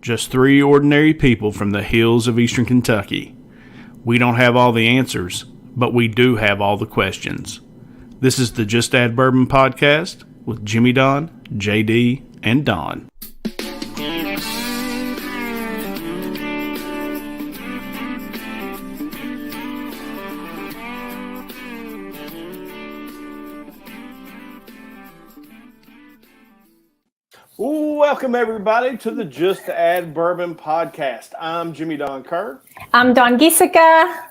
Just three ordinary people from the hills of eastern Kentucky. We don't have all the answers, but we do have all the questions. This is the Just Add Bourbon podcast with Jimmy Don, JD, and Don. Welcome, everybody, to the Just Add Bourbon podcast. I'm Jimmy Don Kerr. I'm Don Giesica.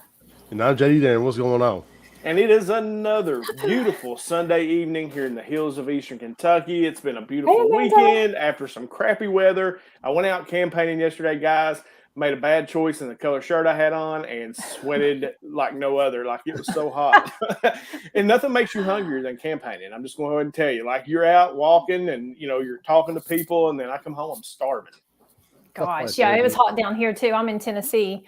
And I'm JD Dan. What's going on? And it is another beautiful Sunday evening here in the hills of eastern Kentucky. It's been a beautiful weekend after some crappy weather. I went out campaigning yesterday, guys. Made a bad choice in the color shirt I had on and sweated like no other. Like, it was so hot. And nothing makes you hungrier than campaigning. I'm just going to go ahead and tell you. Like, you're out walking and, you're talking to people, and then I come home, I'm starving. Gosh, yeah, it was hot down here, too. I'm in Tennessee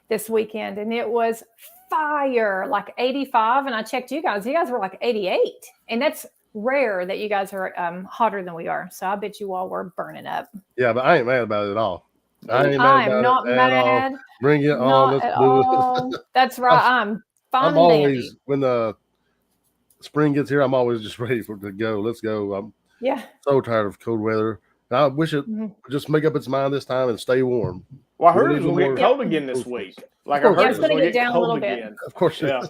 this weekend, and it was fire, like 85. And I checked you guys. You guys were like 88. And that's rare that you guys are hotter than we are. So I bet you all were burning up. Yeah, but I ain't mad about it at all. I'm not mad. Bring it on. Let's do it. That's right. I'm always, when the spring gets here, I'm always just ready to go. Let's go. I'm so tired of cold weather. And I wish it would just make up its mind this time and stay warm. Well, I heard it's going to get cold again this week. Like, I heard it's going to get down a little bit. Of course, yeah.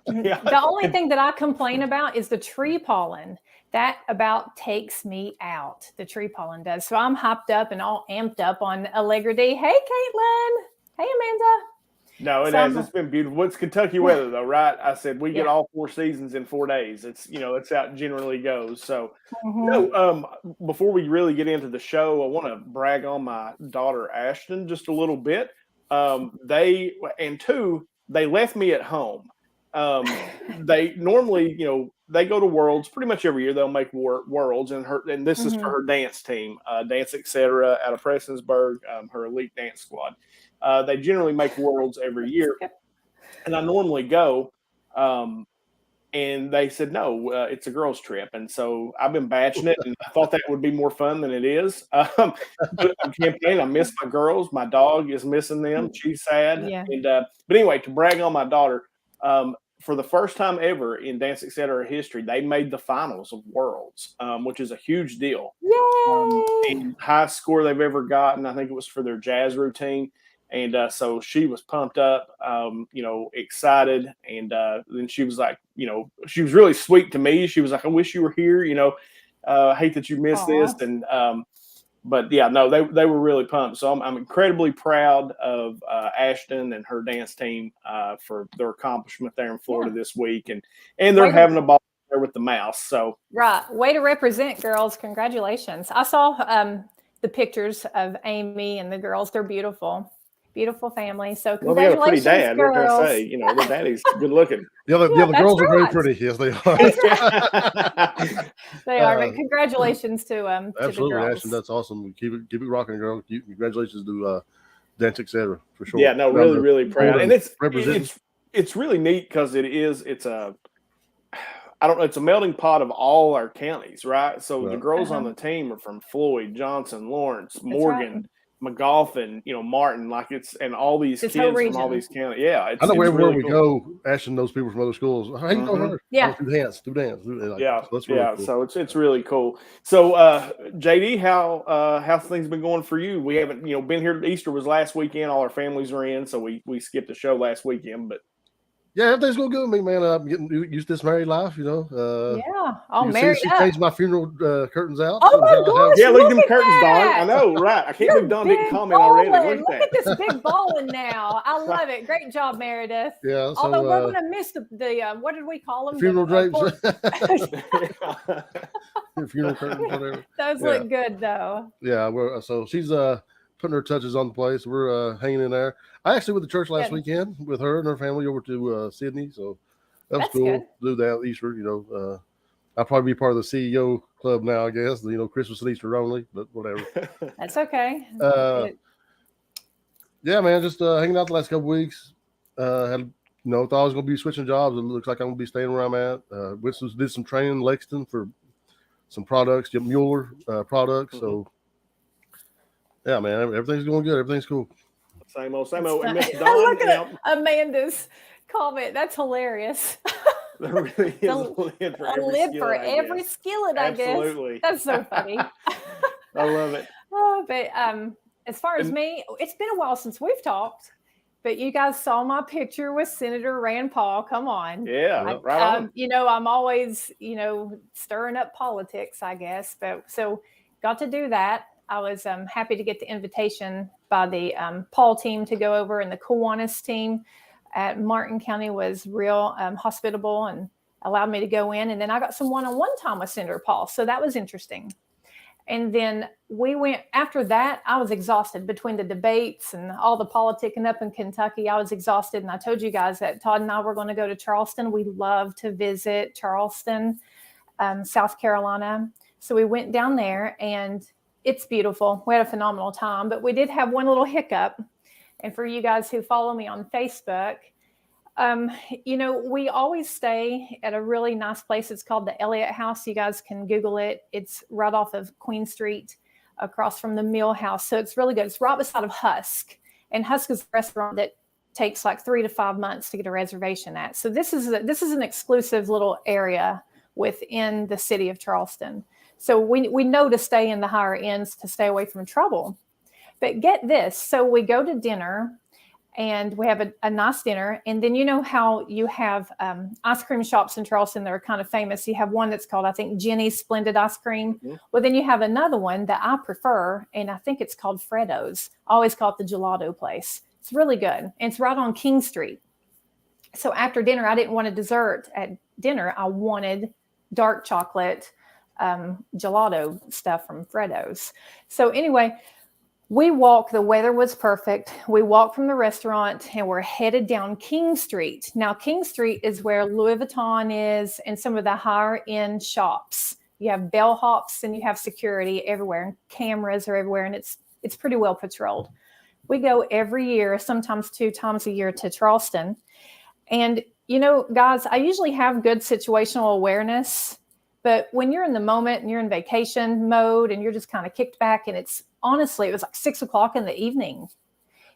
The only thing that I complain about is the tree pollen. That about takes me out. The tree pollen does. So I'm hopped up and all amped up on Allegra D. Hey, Caitlin. Hey, Amanda. No, it has. It's been beautiful. It's Kentucky weather, though, right? I said we get all 4 seasons in 4 days. It's, it's how it generally goes. So, before we really get into the show, I want to brag on my daughter, Ashton, just a little bit. They left me at home. They normally, they go to Worlds pretty much every year. They'll make Worlds, and this is for her dance team, Dance Etc. out of Prestonsburg, her elite dance squad. They generally make Worlds every year, and I normally go. And they said no, it's a girls' trip, and so I've been batching it, and I thought that would be more fun than it is. But I'm campaigning. I miss my girls. My dog is missing them. She's sad. Yeah. And but anyway, to brag on my daughter. For the first time ever in Dance Etc. history, they made the finals of Worlds, which is a huge deal. Yay! And highest score they've ever gotten. I think it was for their jazz routine. And so she was pumped up, excited. And then she was like, she was really sweet to me. She was like, I wish you were here. I hate that you missed this. And but yeah, no, they were really pumped. So I'm incredibly proud of Ashton and her dance team for their accomplishment there in Florida this week, and they're having a ball there with the mouse. So right, way to represent, girls. Congratulations! I saw the pictures of Amy and the girls. They're beautiful. Beautiful family. So congratulations, well, they got a pretty dad. Girls. What can I say? Their daddy's good looking. The other girls are very pretty. Yes, they are. They are. But congratulations to absolutely, to the girls. Ashton, that's awesome. Keep it rocking, girl. Congratulations to Dance Etc. for sure. Yeah, no, really proud. And it's really neat because it's a it's a melting pot of all our counties, right? So the girls on the team are from Floyd, Johnson, Lawrence, Morgan. McGoffin, Martin, and all these kids from all these counties. Yeah, I know everywhere we go, Ashton knows people from other schools. How you know her? Yeah, do dance. So that's really cool. So it's really cool. So JD, how's things been going for you? We haven't been here. Easter was last weekend. All our families were in, so we skipped the show last weekend, but. Yeah, everything's going good with me, man. I'm getting used to this married life, married she changed my funeral curtains out. Oh my gosh! Yeah, look at them curtains, Don. I know, right? I can't believe Don didn't comment already. Look at this big bowling now. I love it. Great job, Meredith. Yeah. So, although we're going to miss the what did we call them? Funeral drapes. Funeral curtains, whatever. Those look good, though. Yeah, so she's putting her touches on the place. We're hanging in there. I actually went to church last weekend with her and her family over to Sydney, so that's cool. Good. Do that Easter, I'll probably be part of the CEO club now, I guess. Christmas and Easter only, but whatever. That's okay. Yeah, man, just hanging out the last couple weeks. Thought I was going to be switching jobs. It looks like I'm going to be staying where I'm at. Did some training in Lexington for some products, Mueller products. So Yeah, man, everything's going good. Everything's cool. Same old. And Miss Dawn. Look at Amanda's comment. That's hilarious. There really is a lid for every skillet, I guess. Absolutely. That's so funny. I love it. But as far as me, it's been a while since we've talked. But you guys saw my picture with Senator Rand Paul. Come on. Yeah, right on. I'm always, stirring up politics, I guess. But so got to do that. I was happy to get the invitation by the Paul team to go over, and the Kiwanis team at Martin County was real hospitable and allowed me to go in. And then I got some one-on-one time with Senator Paul. So that was interesting. And then we went after that. I was exhausted between the debates and all the politicking up in Kentucky. I was exhausted. And I told you guys that Todd and I were going to go to Charleston. We love to visit Charleston, South Carolina. So we went down there, and it's beautiful. We had a phenomenal time, but we did have one little hiccup. And for you guys who follow me on Facebook, we always stay at a really nice place. It's called the Elliott House. You guys can Google it. It's right off of Queen Street, across from the Mill House. So it's really good. It's right beside of Husk. And Husk is a restaurant that takes like 3 to 5 months to get a reservation at. So this is an exclusive little area within the city of Charleston. So we know to stay in the higher ends to stay away from trouble. But get this. So we go to dinner, and we have a nice dinner. And then you know how you have ice cream shops in Charleston that are kind of famous. You have one that's called, I think, Jenny's Splendid Ice Cream. Mm-hmm. Well, then you have another one that I prefer, and I think it's called Freddo's. I always call it the gelato place. It's really good. And it's right on King Street. So after dinner, I didn't want a dessert at dinner. I wanted dark chocolate gelato stuff from Freddo's. So anyway, the weather was perfect. We walked from the restaurant, and we're headed down King Street. Now, King Street is where Louis Vuitton is and some of the higher end shops. You have bellhops and you have security everywhere, and cameras are everywhere, and it's pretty well patrolled. We go every year, sometimes 2 times a year, to Charleston. And, guys, I usually have good situational awareness, but when you're in the moment and you're in vacation mode and you're just kind of kicked back, and honestly, it was like 6 o'clock in the evening.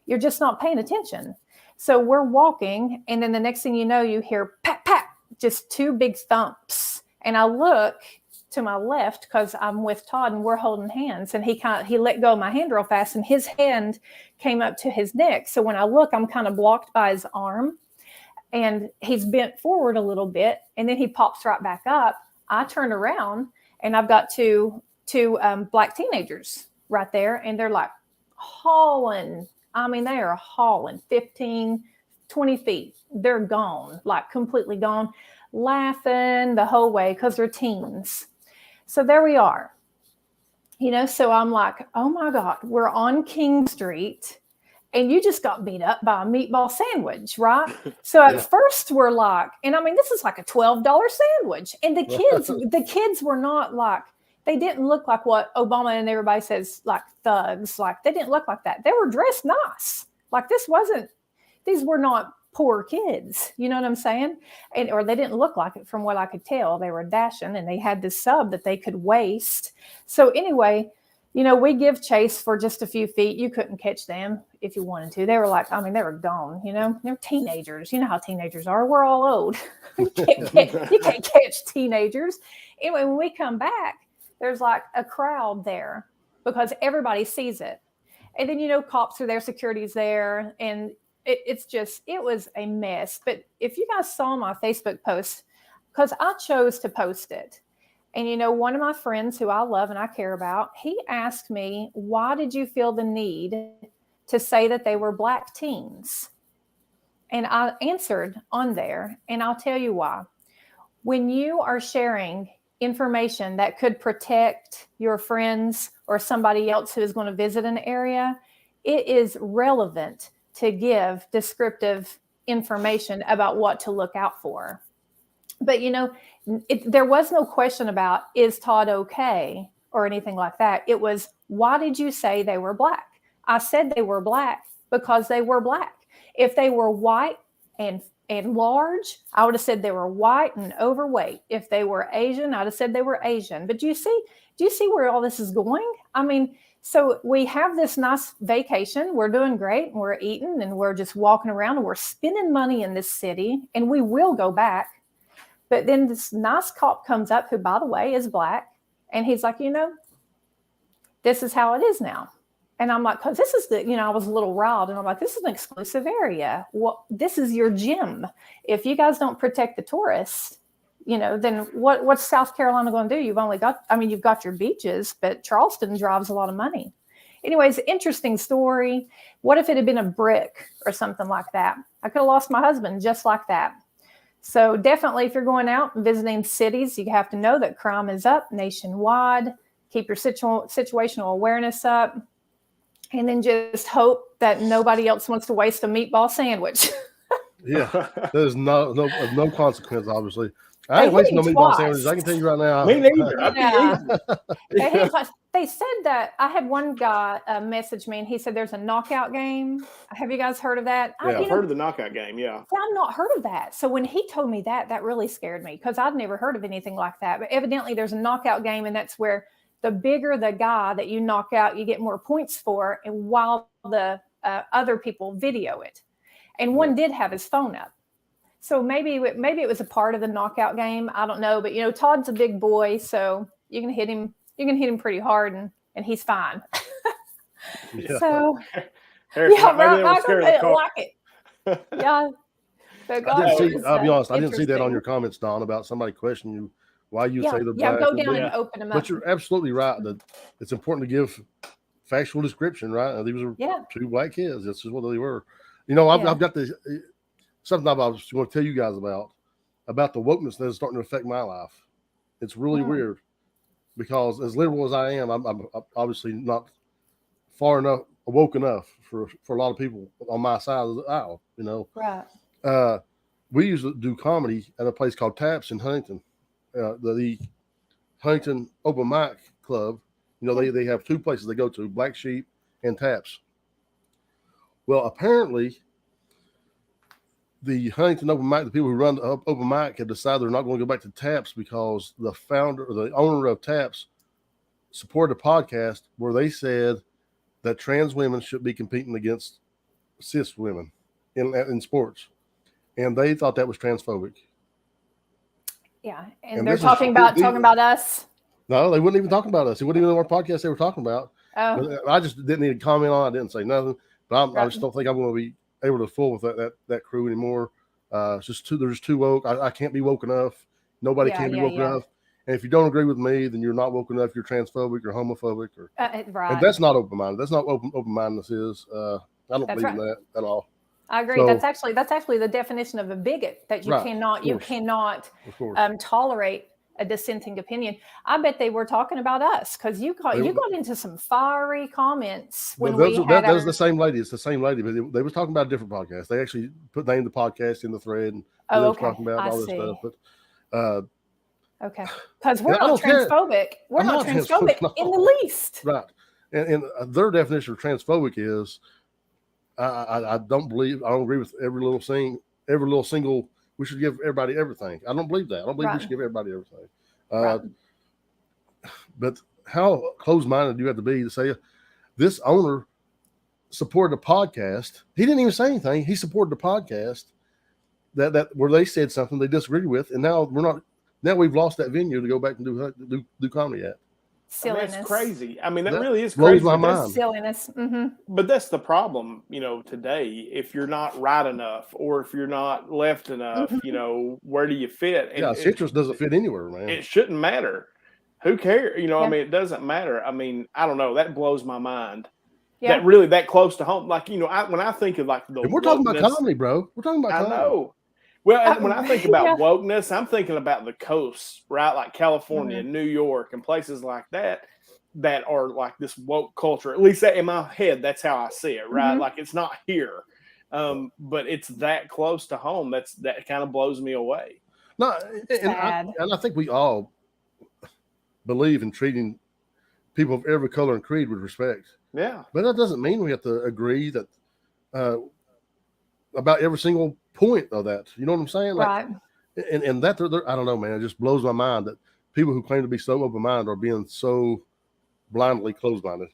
You're just not paying attention. So we're walking, and then the next thing you know, you hear pat, pat, just 2 big thumps. And I look to my left because I'm with Todd and we're holding hands. And he let go of my hand real fast, and his hand came up to his neck. So when I look, I'm kind of blocked by his arm, and he's bent forward a little bit, and then he pops right back up. I turn around, and I've got two black teenagers right there, and they're like hauling. I mean, they are hauling 15, 20 feet. They're gone, like completely gone, laughing the whole way because they're teens. So there we are. So I'm like, oh my God, we're on King Street, and you just got beat up by a meatball sandwich, right? So at first we're like, and I mean, this is like a $12 sandwich. And the kids were not like, they didn't look like what Obama and everybody says, like thugs. Like, they didn't look like that. They were dressed nice. Like, these were not poor kids. You know what I'm saying? Or they didn't look like it from what I could tell. They were dashing, and they had this sub that they could waste. So anyway, we give chase for just a few feet. You couldn't catch them if you wanted to. They were like, I mean, they were gone, they're teenagers. You know how teenagers are. We're all old. You can't catch teenagers. Anyway, when we come back, there's like a crowd there because everybody sees it. And then, cops are there, security's there. And it was a mess. But if you guys saw my Facebook post, because I chose to post it. And, one of my friends who I love and I care about, he asked me, why did you feel the need to say that they were black teens? And I answered on there, and I'll tell you why. When you are sharing information that could protect your friends or somebody else who is going to visit an area, it is relevant to give descriptive information about what to look out for. But, there was no question about, is Todd okay or anything like that. It was, why did you say they were black? I said they were black because they were black. If they were white and large, I would have said they were white and overweight. If they were Asian, I'd have said they were Asian. But do you see where all this is going? I mean, So we have this nice vacation. We're doing great, and we're eating, and we're just walking around, and we're spending money in this city, and we will go back. But then this nice cop comes up, who, by the way, is black, and he's like, this is how it is now. And I'm like, because this is I was a little riled, and I'm like, this is an exclusive area. Well, this is your gym. If you guys don't protect the tourists, then what's South Carolina going to do? You've got your beaches, but Charleston drives a lot of money. Anyways, interesting story. What if it had been a brick or something like that? I could have lost my husband just like that. So definitely, if you're going out and visiting cities, you have to know that crime is up nationwide. Keep your situational awareness up, and then just hope that nobody else wants to waste a meatball sandwich. Yeah, there's no consequence, obviously. I ain't wasting no meatball sandwiches. I can tell you right now. Me neither. They said that I had one guy message me, and he said there's a knockout game. Have you guys heard of that? Yeah, I've heard of the knockout game. Yeah, I've not heard of that. So when he told me that really scared me, because I'd never heard of anything like that. But evidently, there's a knockout game, and that's where the bigger the guy that you knock out, you get more points for, and while the other people video it. And one did have his phone up. So maybe it was a part of the knockout game. I don't know, but Todd's a big boy, so you can hit him pretty hard, and he's fine. Yeah. So Michael didn't like it. Yeah. I'll be honest, I didn't see that on your comments, Don, about somebody questioning you why you say they're black. Go down and open them up. But you're absolutely right that it's important to give factual description, right? These were two black kids. This is what they were. I've got this something I was going to tell you guys about the wokeness that is starting to affect my life. It's really weird because as liberal as I am, I'm obviously not far enough woke enough for a lot of people on my side of the aisle. Right. We used to do comedy at a place called Taps in Huntington, the Huntington Open Mic Club. They have two places they go to, Black Sheep and Taps. Well, apparently, the Huntington Open Mic, the people who run the Open Mic, have decided they're not going to go back to Taps because the founder or the owner of Taps supported a podcast where they said that trans women should be competing against cis women in sports, and they thought that was transphobic. Yeah, and they're talking about us. No, they wouldn't even talk about us. It wouldn't even know what podcast they were talking about. Oh. I just didn't need to comment on it. I didn't say nothing. But I just don't think I'm going to be able to fool with that crew anymore. It's just they're just too woke. I can't be woke enough. Nobody can be woke enough. And if you don't agree with me, then you're not woke enough. You're transphobic or homophobic. Right. And that's not open-minded. That's not open-mindededness is. I don't believe in that at all. I agree. So, that's actually the definition of a bigot, that you cannot tolerate a dissenting opinion. I bet they were talking about us because you got into some fiery comments when that was the same lady. It's the same lady, but they was talking about a different podcast. They actually put the name of the podcast in the thread and they was talking about all this stuff. But okay, because we're not transphobic. We're not transphobic in the least. Right, and their definition of transphobic is I don't agree with every little single. We should give everybody everything. I don't believe that. I don't believe we should give everybody everything. But how closed-minded do you have to be to say this owner supported a podcast? He didn't even say anything. He supported the podcast that where they said something they disagreed with, and now we've lost that venue to go back and do comedy at. Silliness. That's crazy. I mean, that really is blows crazy. My mind. Silliness. Mm-hmm. But that's the problem, today. If you're not right enough, or if you're not left enough, where do you fit? And citrus doesn't fit anywhere, man. It shouldn't matter. Who cares? I mean, it doesn't matter. I mean, I don't know. That blows my mind. Yeah. That close to home. Like, when I think of like the we're talking about comedy, bro. We're talking about comedy. I know. Well, when I think about wokeness, I'm thinking about the coasts, right? Like California, New York, and places like that are like this woke culture. At least in my head, that's how I see it, right? Like it's not here, but it's that close to home. That kind of blows me away. No, and I think we all believe in treating people of every color and creed with respect. Yeah, but that doesn't mean we have to agree that about every single point of that. You know what I'm saying? Like, right. And that I don't know, man. It just blows my mind that people who claim to be so open-minded are being so blindly closed-minded.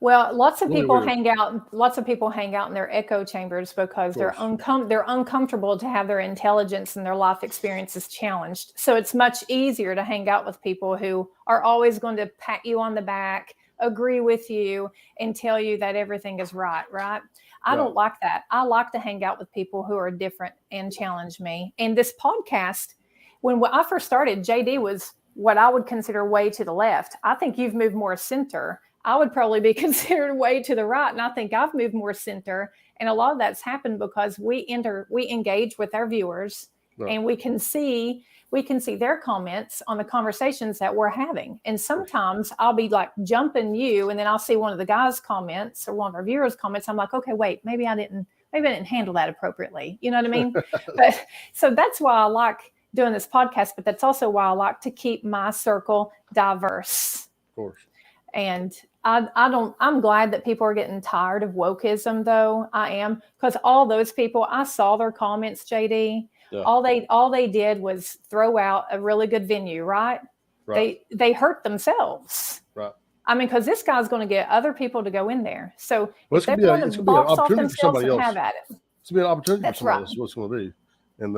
Well, lots of Really people weird. hang out. Lots of people hang out in their echo chambers because they're uncomfortable to have their intelligence and their life experiences challenged. So it's much easier to hang out with people who are always going to pat you on the back, agree with you, and tell you that everything is right. Right? I don't like that. I like to hang out with people who are different and challenge me. And this podcast, when I first started, JD was what I would consider way to the left. I think you've moved more center. I would probably be considered way to the right. And I think I've moved more center. And a lot of that's happened because we engage with our viewers and we can see their comments on the conversations that we're having. And sometimes I'll be like jumping you, and then I'll see one of the guys' comments or one of our viewers' comments. I'm like, okay, wait, maybe I didn't handle that appropriately. You know what I mean? But so that's why I like doing this podcast, but that's also why I like to keep my circle diverse. Of course. And I'm glad that people are getting tired of wokeism, though. I am, because all those people, I saw their comments, JD. Yeah. All they did was throw out a really good venue, right? They hurt themselves. Right. I mean, because this guy's going to get other people to go in there. So it's going to be an opportunity for somebody else. Have at it. It's going to be an opportunity for somebody else. Is what it's going to be. And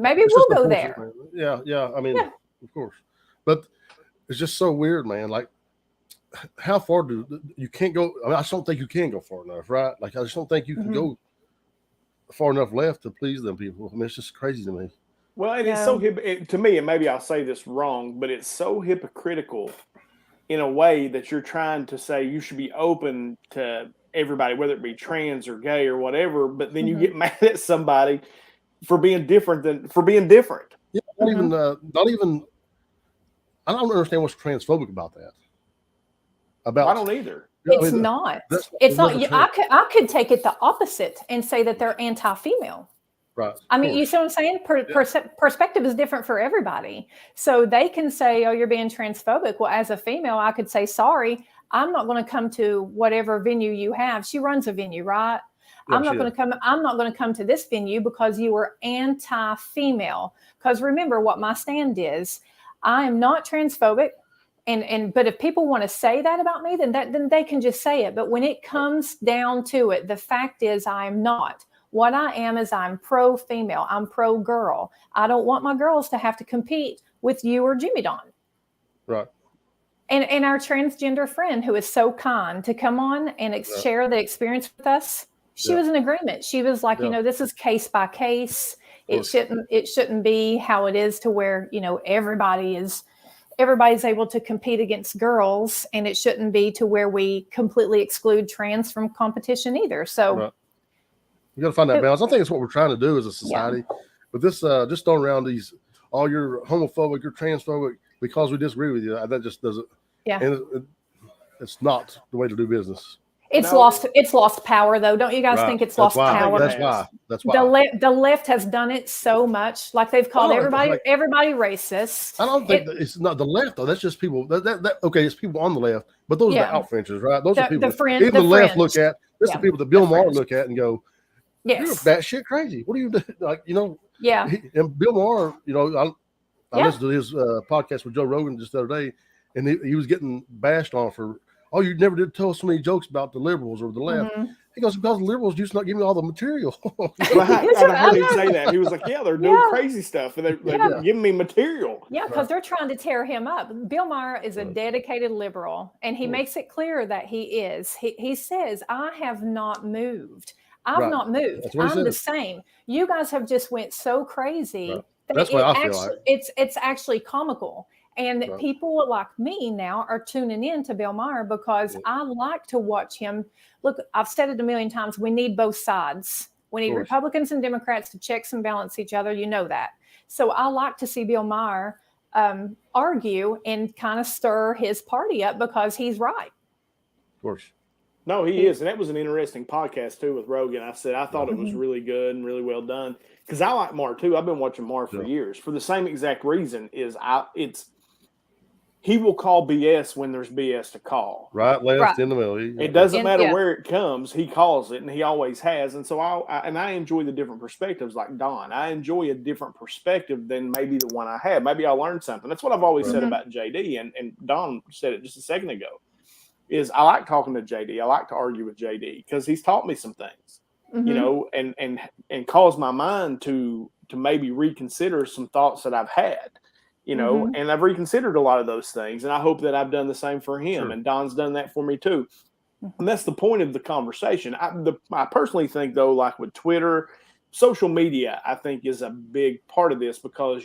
maybe we'll go there. Man. Yeah. I mean, of course, but it's just so weird, man. Like, how far you can't go? I mean, I just don't think you can go far enough, right? Like, I just don't think you can go far enough left to please them people. I mean, it's just crazy to me. Well, and it's so to me, and maybe I'll say this wrong, but it's so hypocritical in a way that you're trying to say you should be open to everybody, whether it be trans or gay or whatever. But then you get mad at somebody for being different. Yeah, not even. I don't understand what's transphobic about that. I don't either. It's not. It's not. I could take it the opposite and say that they're anti-female. Right. I mean, you see what I'm saying? Perspective is different for everybody. So they can say, "Oh, you're being transphobic." Well, as a female, I could say, "Sorry, I'm not going to come to whatever venue you have." She runs a venue, right? Yeah, I'm not going to come to this venue because you were anti-female. Because remember what my stand is. I am not transphobic. But if people want to say that about me, then they can just say it. But when it comes down to it, the fact is I'm not. What I am is I'm pro-female. I'm pro-girl. I don't want my girls to have to compete with you or Jimmy Don. Right. And our transgender friend who is so kind to come on and share the experience with us, she was in agreement. She was like, this is case by case. It shouldn't be how it is to where, everybody's able to compete against girls, and it shouldn't be to where we completely exclude trans from competition either. So you got to find that balance. I think it's what we're trying to do as a society. But this just throwing around these, you're homophobic, you're transphobic because we disagree with you. That just doesn't. Yeah. And it's not the way to do business. It's lost power, though. Don't you guys think it's lost power? That's why. The left has done it so much. Like they've called everybody racist. I don't think it's not the left, though. That's just people. It's people on the left, but those are the outfinchers, right? Those are people even the left look at. This is the people that Bill Maher look at and go, "You're batshit crazy. What are you doing?" Like, Yeah. And Bill Maher, I listened to his podcast with Joe Rogan just the other day, and he was getting bashed on for. Oh, you never did tell so many jokes about the liberals or the left. Mm-hmm. He goes, because the liberals used to not give me all the material. I heard him say that. He was like, they're doing crazy stuff, and they're giving me material. Yeah, because they're trying to tear him up. Bill Maher is a dedicated liberal, and he makes it clear that he is. He says, I have not moved. I've not moved. I'm the same. You guys have just went so crazy. That That's what I feel like. It's actually comical. And people like me now are tuning in to Bill Maher because I like to watch him. Look, I've said it a million times. We need both sides. We need Republicans and Democrats to checks and balance each other. You know that. So I like to see Bill Maher argue and kind of stir his party up because he's right. Of course. No, he is. And that was an interesting podcast, too, with Rogan. I thought it was really good and really well done. Because I like Maher, too. I've been watching Maher for years. For the same exact reason he will call BS when there's BS to call. Right, left, in the middle. It doesn't matter where it comes. He calls it, and he always has. And so I enjoy the different perspectives like Don. I enjoy a different perspective than maybe the one I had. Maybe I learned something. That's what I've always said about JD, and Don said it just a second ago. is I like talking to JD. I like to argue with JD because he's taught me some things, you know, and caused my mind to maybe reconsider some thoughts that I've had, you know, and I've reconsidered a lot of those things. And I hope that I've done the same for him. Sure. And Don's done that for me too. And that's the point of the conversation. I personally think, though, like with Twitter, social media, I think is a big part of this because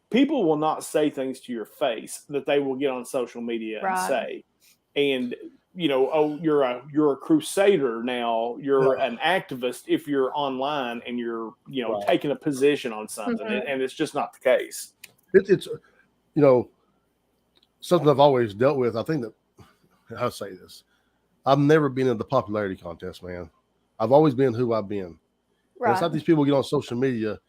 people will not say things to your face that they will get on social media and say. And, you know, oh, you're a crusader now. You're an activist if you're online and you're, you know, taking a position on something. And it's just not the case. It's, you know, something I've always dealt with. I think that, I'll say this. I've never been in the popularity contest, man. I've always been who I've been. Right. It's not these people get on social media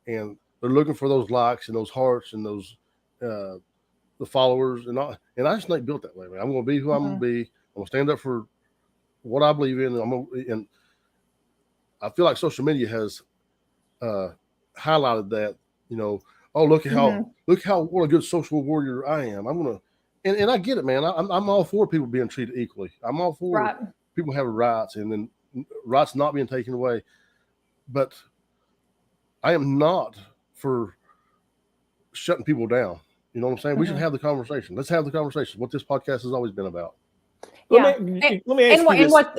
and they're looking for those likes and those hearts and those the followers and all. And I just ain't built that way, man. I'm going to be who I'm going to be. I'm going to stand up for what I believe in. And I feel like social media has highlighted that. You know, oh look how what a good social warrior I am. I'm going to. And I get it, man. I'm all for people being treated equally. I'm all for people having rights and then rights not being taken away. But I am not for shutting people down. You know what I'm saying? We should have the conversation. Let's have the conversation. What this podcast has always been about. Let me ask you this.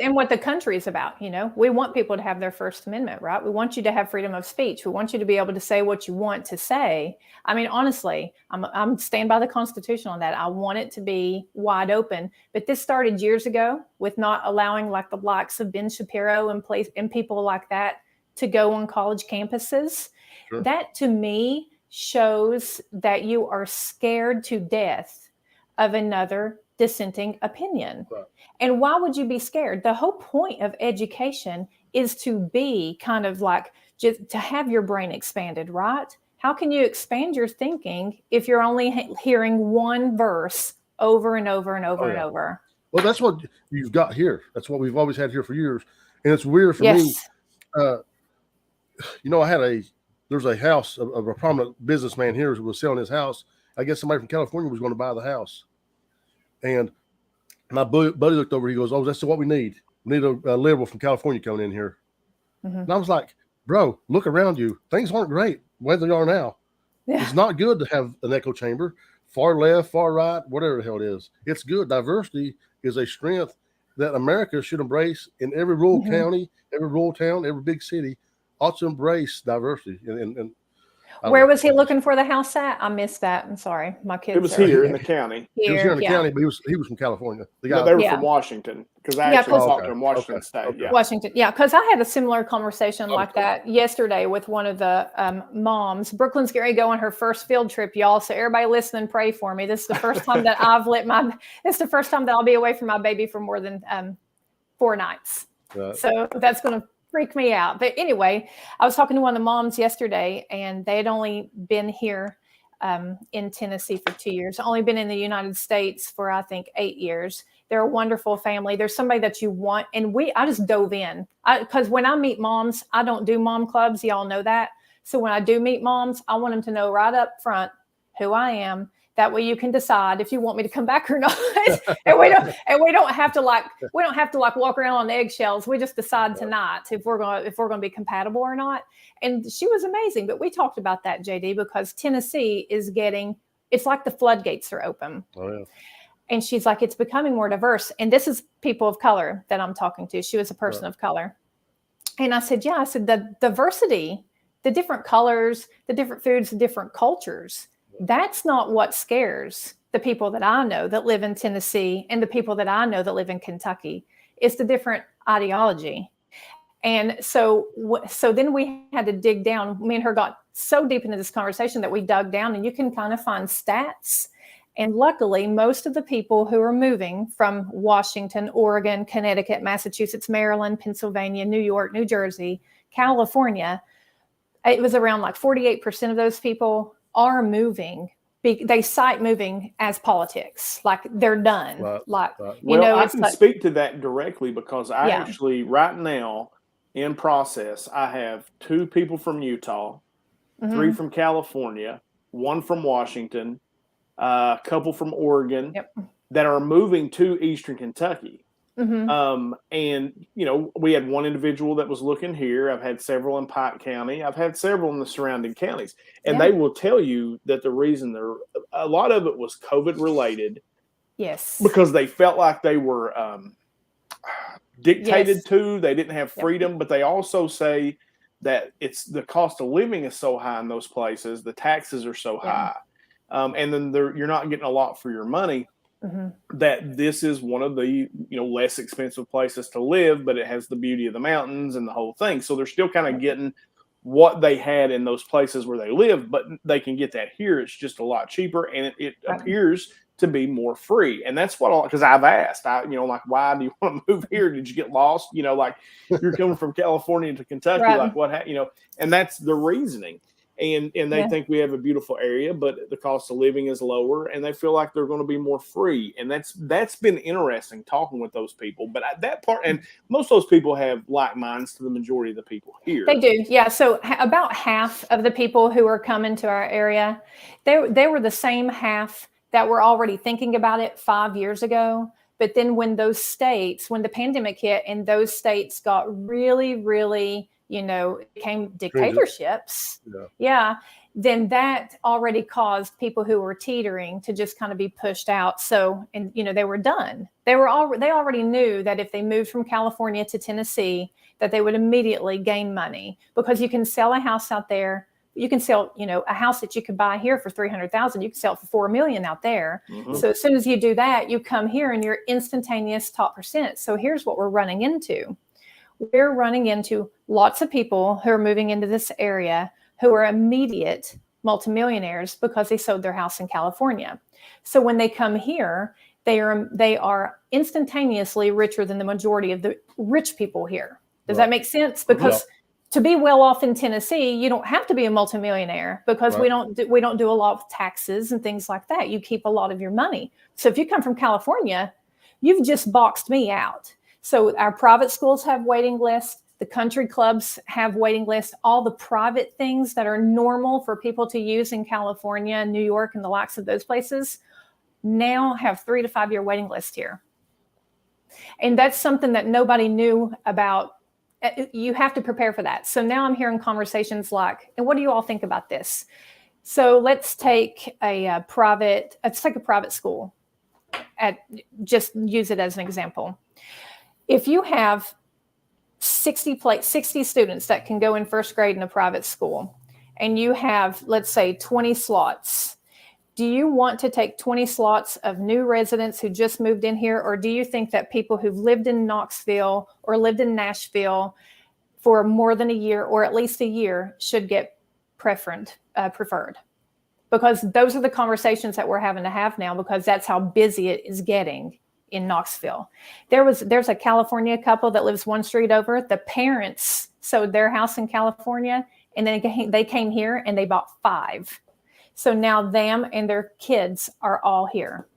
And what the country is about. You know, we want people to have their First Amendment, right? We want you to have freedom of speech. We want you to be able to say what you want to say. I mean, honestly, I'm staying by the Constitution on that. I want it to be wide open. But this started years ago with not allowing like the likes of Ben Shapiro and people like that to go on college campuses. Sure. That to me shows that you are scared to death of another dissenting opinion. Right. And why would you be scared? The whole point of education is to be kind of like just to have your brain expanded, right? How can you expand your thinking if you're only hearing one verse over and over and over and over? Well, that's what you've got here. That's what we've always had here for years. And it's weird for me. You know, there's a house of a prominent businessman here who was selling his house. I guess somebody from California was going to buy the house. And my buddy looked over. He goes, "Oh, that's what we need. We need a liberal from California coming in here." And I was like, "Bro, look around you. Things aren't great where they are now. Yeah. It's not good to have an echo chamber, far left, far right, whatever the hell it is. It's good. Diversity is a strength that America should embrace in every rural county, every rural town, every big city ought to embrace diversity." And where was he looking for the house at? I missed that. I'm sorry. My kids. It was here in the county. He was here in the county, but he was from California. They were from Washington because I actually talked to him, Washington State. Okay. Yeah. Washington. Yeah, because I had a similar conversation like that yesterday with one of the moms. Brooklyn's going to go on her first field trip, y'all. So everybody listen and pray for me. This is the first time that this is the first time that I'll be away from my baby for more than 4 nights. Right. So that's going to freak me out. But anyway, I was talking to one of the moms yesterday, and they had only been here in Tennessee for 2 years, only been in the United States for, I think, 8 years. They're a wonderful family. They're somebody that you want. And I just dove in because when I meet moms, I don't do mom clubs. Y'all know that. So when I do meet moms, I want them to know right up front who I am. That way you can decide if you want me to come back or not. and we don't have to walk around on eggshells. We just decide tonight if we're going to be compatible or not. And she was amazing. But we talked about that, JD, because Tennessee it's like the floodgates are open. Oh, yeah. And she's like, it's becoming more diverse. And this is people of color that I'm talking to. She was a person of color. And I said, the diversity, the different colors, the different foods, the different cultures, that's not what scares the people that I know that live in Tennessee and the people that I know that live in Kentucky. It's the different ideology. And so then we had to dig down. Me and her got so deep into this conversation that we dug down, and you can kind of find stats. And luckily, most of the people who are moving from Washington, Oregon, Connecticut, Massachusetts, Maryland, Pennsylvania, New York, New Jersey, California, it was around like 48% of those people are moving. They cite moving as politics, like they're done. Right. I can speak to that directly because I actually right now in process, I have 2 people from Utah, 3 from California, 1 from Washington, a couple from Oregon, that are moving to Eastern Kentucky. Mm-hmm. And, you know, we had one individual that was looking here. I've had several in Pike County. I've had several in the surrounding counties. And they will tell you that the reason a lot of it was COVID related. Yes. Because they felt like they were dictated to. They didn't have freedom. But they also say that it's the cost of living is so high in those places. The taxes are so high. And then you're not getting a lot for your money. That this is one of the, you know, less expensive places to live, but it has the beauty of the mountains and the whole thing. So they're still kind of getting what they had in those places where they live, but they can get that here. It's just a lot cheaper, and it appears to be more free. And that's what, because I've asked, you know, like, why do you want to move here? Did you get lost? You know, like you're coming from California to Kentucky, like what, you know, and that's the reasoning. And they think we have a beautiful area, but the cost of living is lower, and they feel like they're going to be more free. And that's been interesting talking with those people. But that part, and most of those people have like minds to the majority of the people here. They do, yeah. So about half of the people who are coming to our area, they were the same half that were already thinking about it 5 years ago. But then when the pandemic hit, and those states got really, really, you know, became dictatorships. Then that already caused people who were teetering to just kind of be pushed out. So, and, you know, they were done. They already knew that if they moved from California to Tennessee, that they would immediately gain money, because you can sell a house out there. You can sell, you know, a house that you could buy here for $300,000. You can sell it for $4 million out there. So as soon as you do that, you come here and you're instantaneous top percent. So here's what we're running into. We're running into lots of people who are moving into this area who are immediate multimillionaires because they sold their house in California. So when they come here, they are instantaneously richer than the majority of the rich people here. Does that make sense? Because to be well off in Tennessee, you don't have to be a multimillionaire, because we don't do a lot of taxes and things like that. You keep a lot of your money. So if you come from California, you've just boxed me out. So our private schools have waiting lists. The country clubs have waiting lists. All the private things that are normal for people to use in California and New York and the likes of those places now have 3 to 5 year waiting lists here. And that's something that nobody knew about. You have to prepare for that. So now I'm hearing conversations like, and what do you all think about this? So let's take a private school. Just use it as an example. If you have 60 students that can go in first grade in a private school, and you have, let's say, 20 slots, do you want to take 20 slots of new residents who just moved in here? Or do you think that people who've lived in Knoxville or lived in Nashville for more than a year, or at least a year, should get preferred? Because those are the conversations that we're having to have now, because that's how busy it is getting in Knoxville. There's a California couple that lives one street over. The parents sold their house in California, and then they came here and they bought 5. So now them and their kids are all here,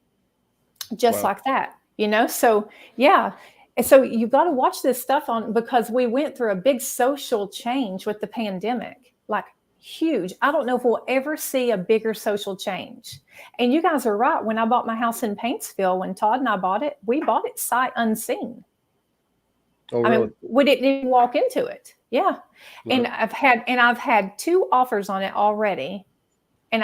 just like that, you know? So yeah. And so you've got to watch this stuff because we went through a big social change with the pandemic, like huge. I don't know if we'll ever see a bigger social change. And you guys are right. When I bought my house in Paintsville, when Todd and I bought it, we bought it sight unseen. Oh, really? I mean, we didn't even walk into it. Yeah. And I've had 2 offers on it already. And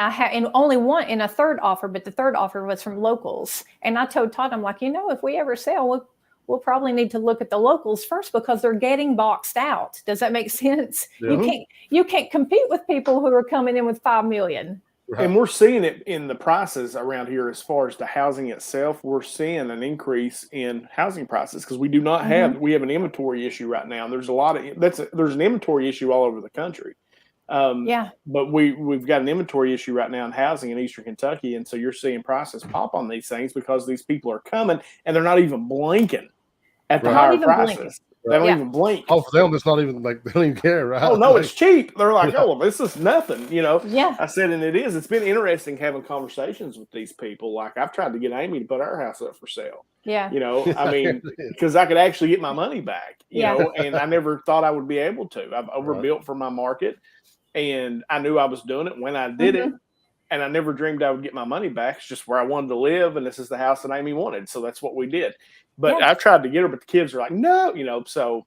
only one in a third offer, but the third offer was from locals. And I told Todd, I'm like, you know, if we ever sell, we'll probably need to look at the locals first, because they're getting boxed out. Does that make sense? You can't compete with people who are coming in with $5 million. Right. And we're seeing it in the prices around here. As far as the housing itself, we're seeing an increase in housing prices, because we do not have we have an inventory issue right now. There's there's an inventory issue all over the country. But we've got an inventory issue right now in housing in Eastern Kentucky, and so you're seeing prices pop on these things because these people are coming and they're not even blinking at the higher prices. They don't even blink. Oh, for them, it's not even like they don't even care, right? Oh no, it's cheap. They're like, oh, this is nothing, you know. Yeah. I said, and it is. It's been interesting having conversations with these people. Like, I've tried to get Amy to put our house up for sale. Yeah. You know, I mean, because I could actually get my money back. You know, and I never thought I would be able to. I've overbuilt for my market. And I knew I was doing it when I did it. and I never dreamed I would get my money back. It's just where I wanted to live, and this is the house that Amy wanted, so that's what we did. But I tried to get her, but the kids are like, no, so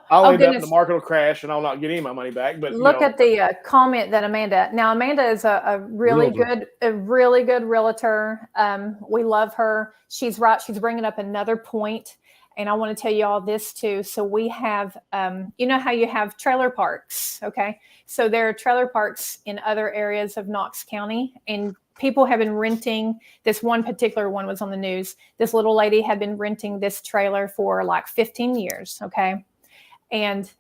I'll end up, the market will crash, and I'll not get any of my money back. But look at the comment that Amanda. Now Amanda is a really good realtor. We love her. She's right. She's bringing up another point. And I want to tell you all this too. So we have, you know how you have trailer parks, okay? So there are trailer parks in other areas of Knox County, and people have been renting. This one particular one was on the news. This little lady had been renting this trailer for like 15 years, okay? And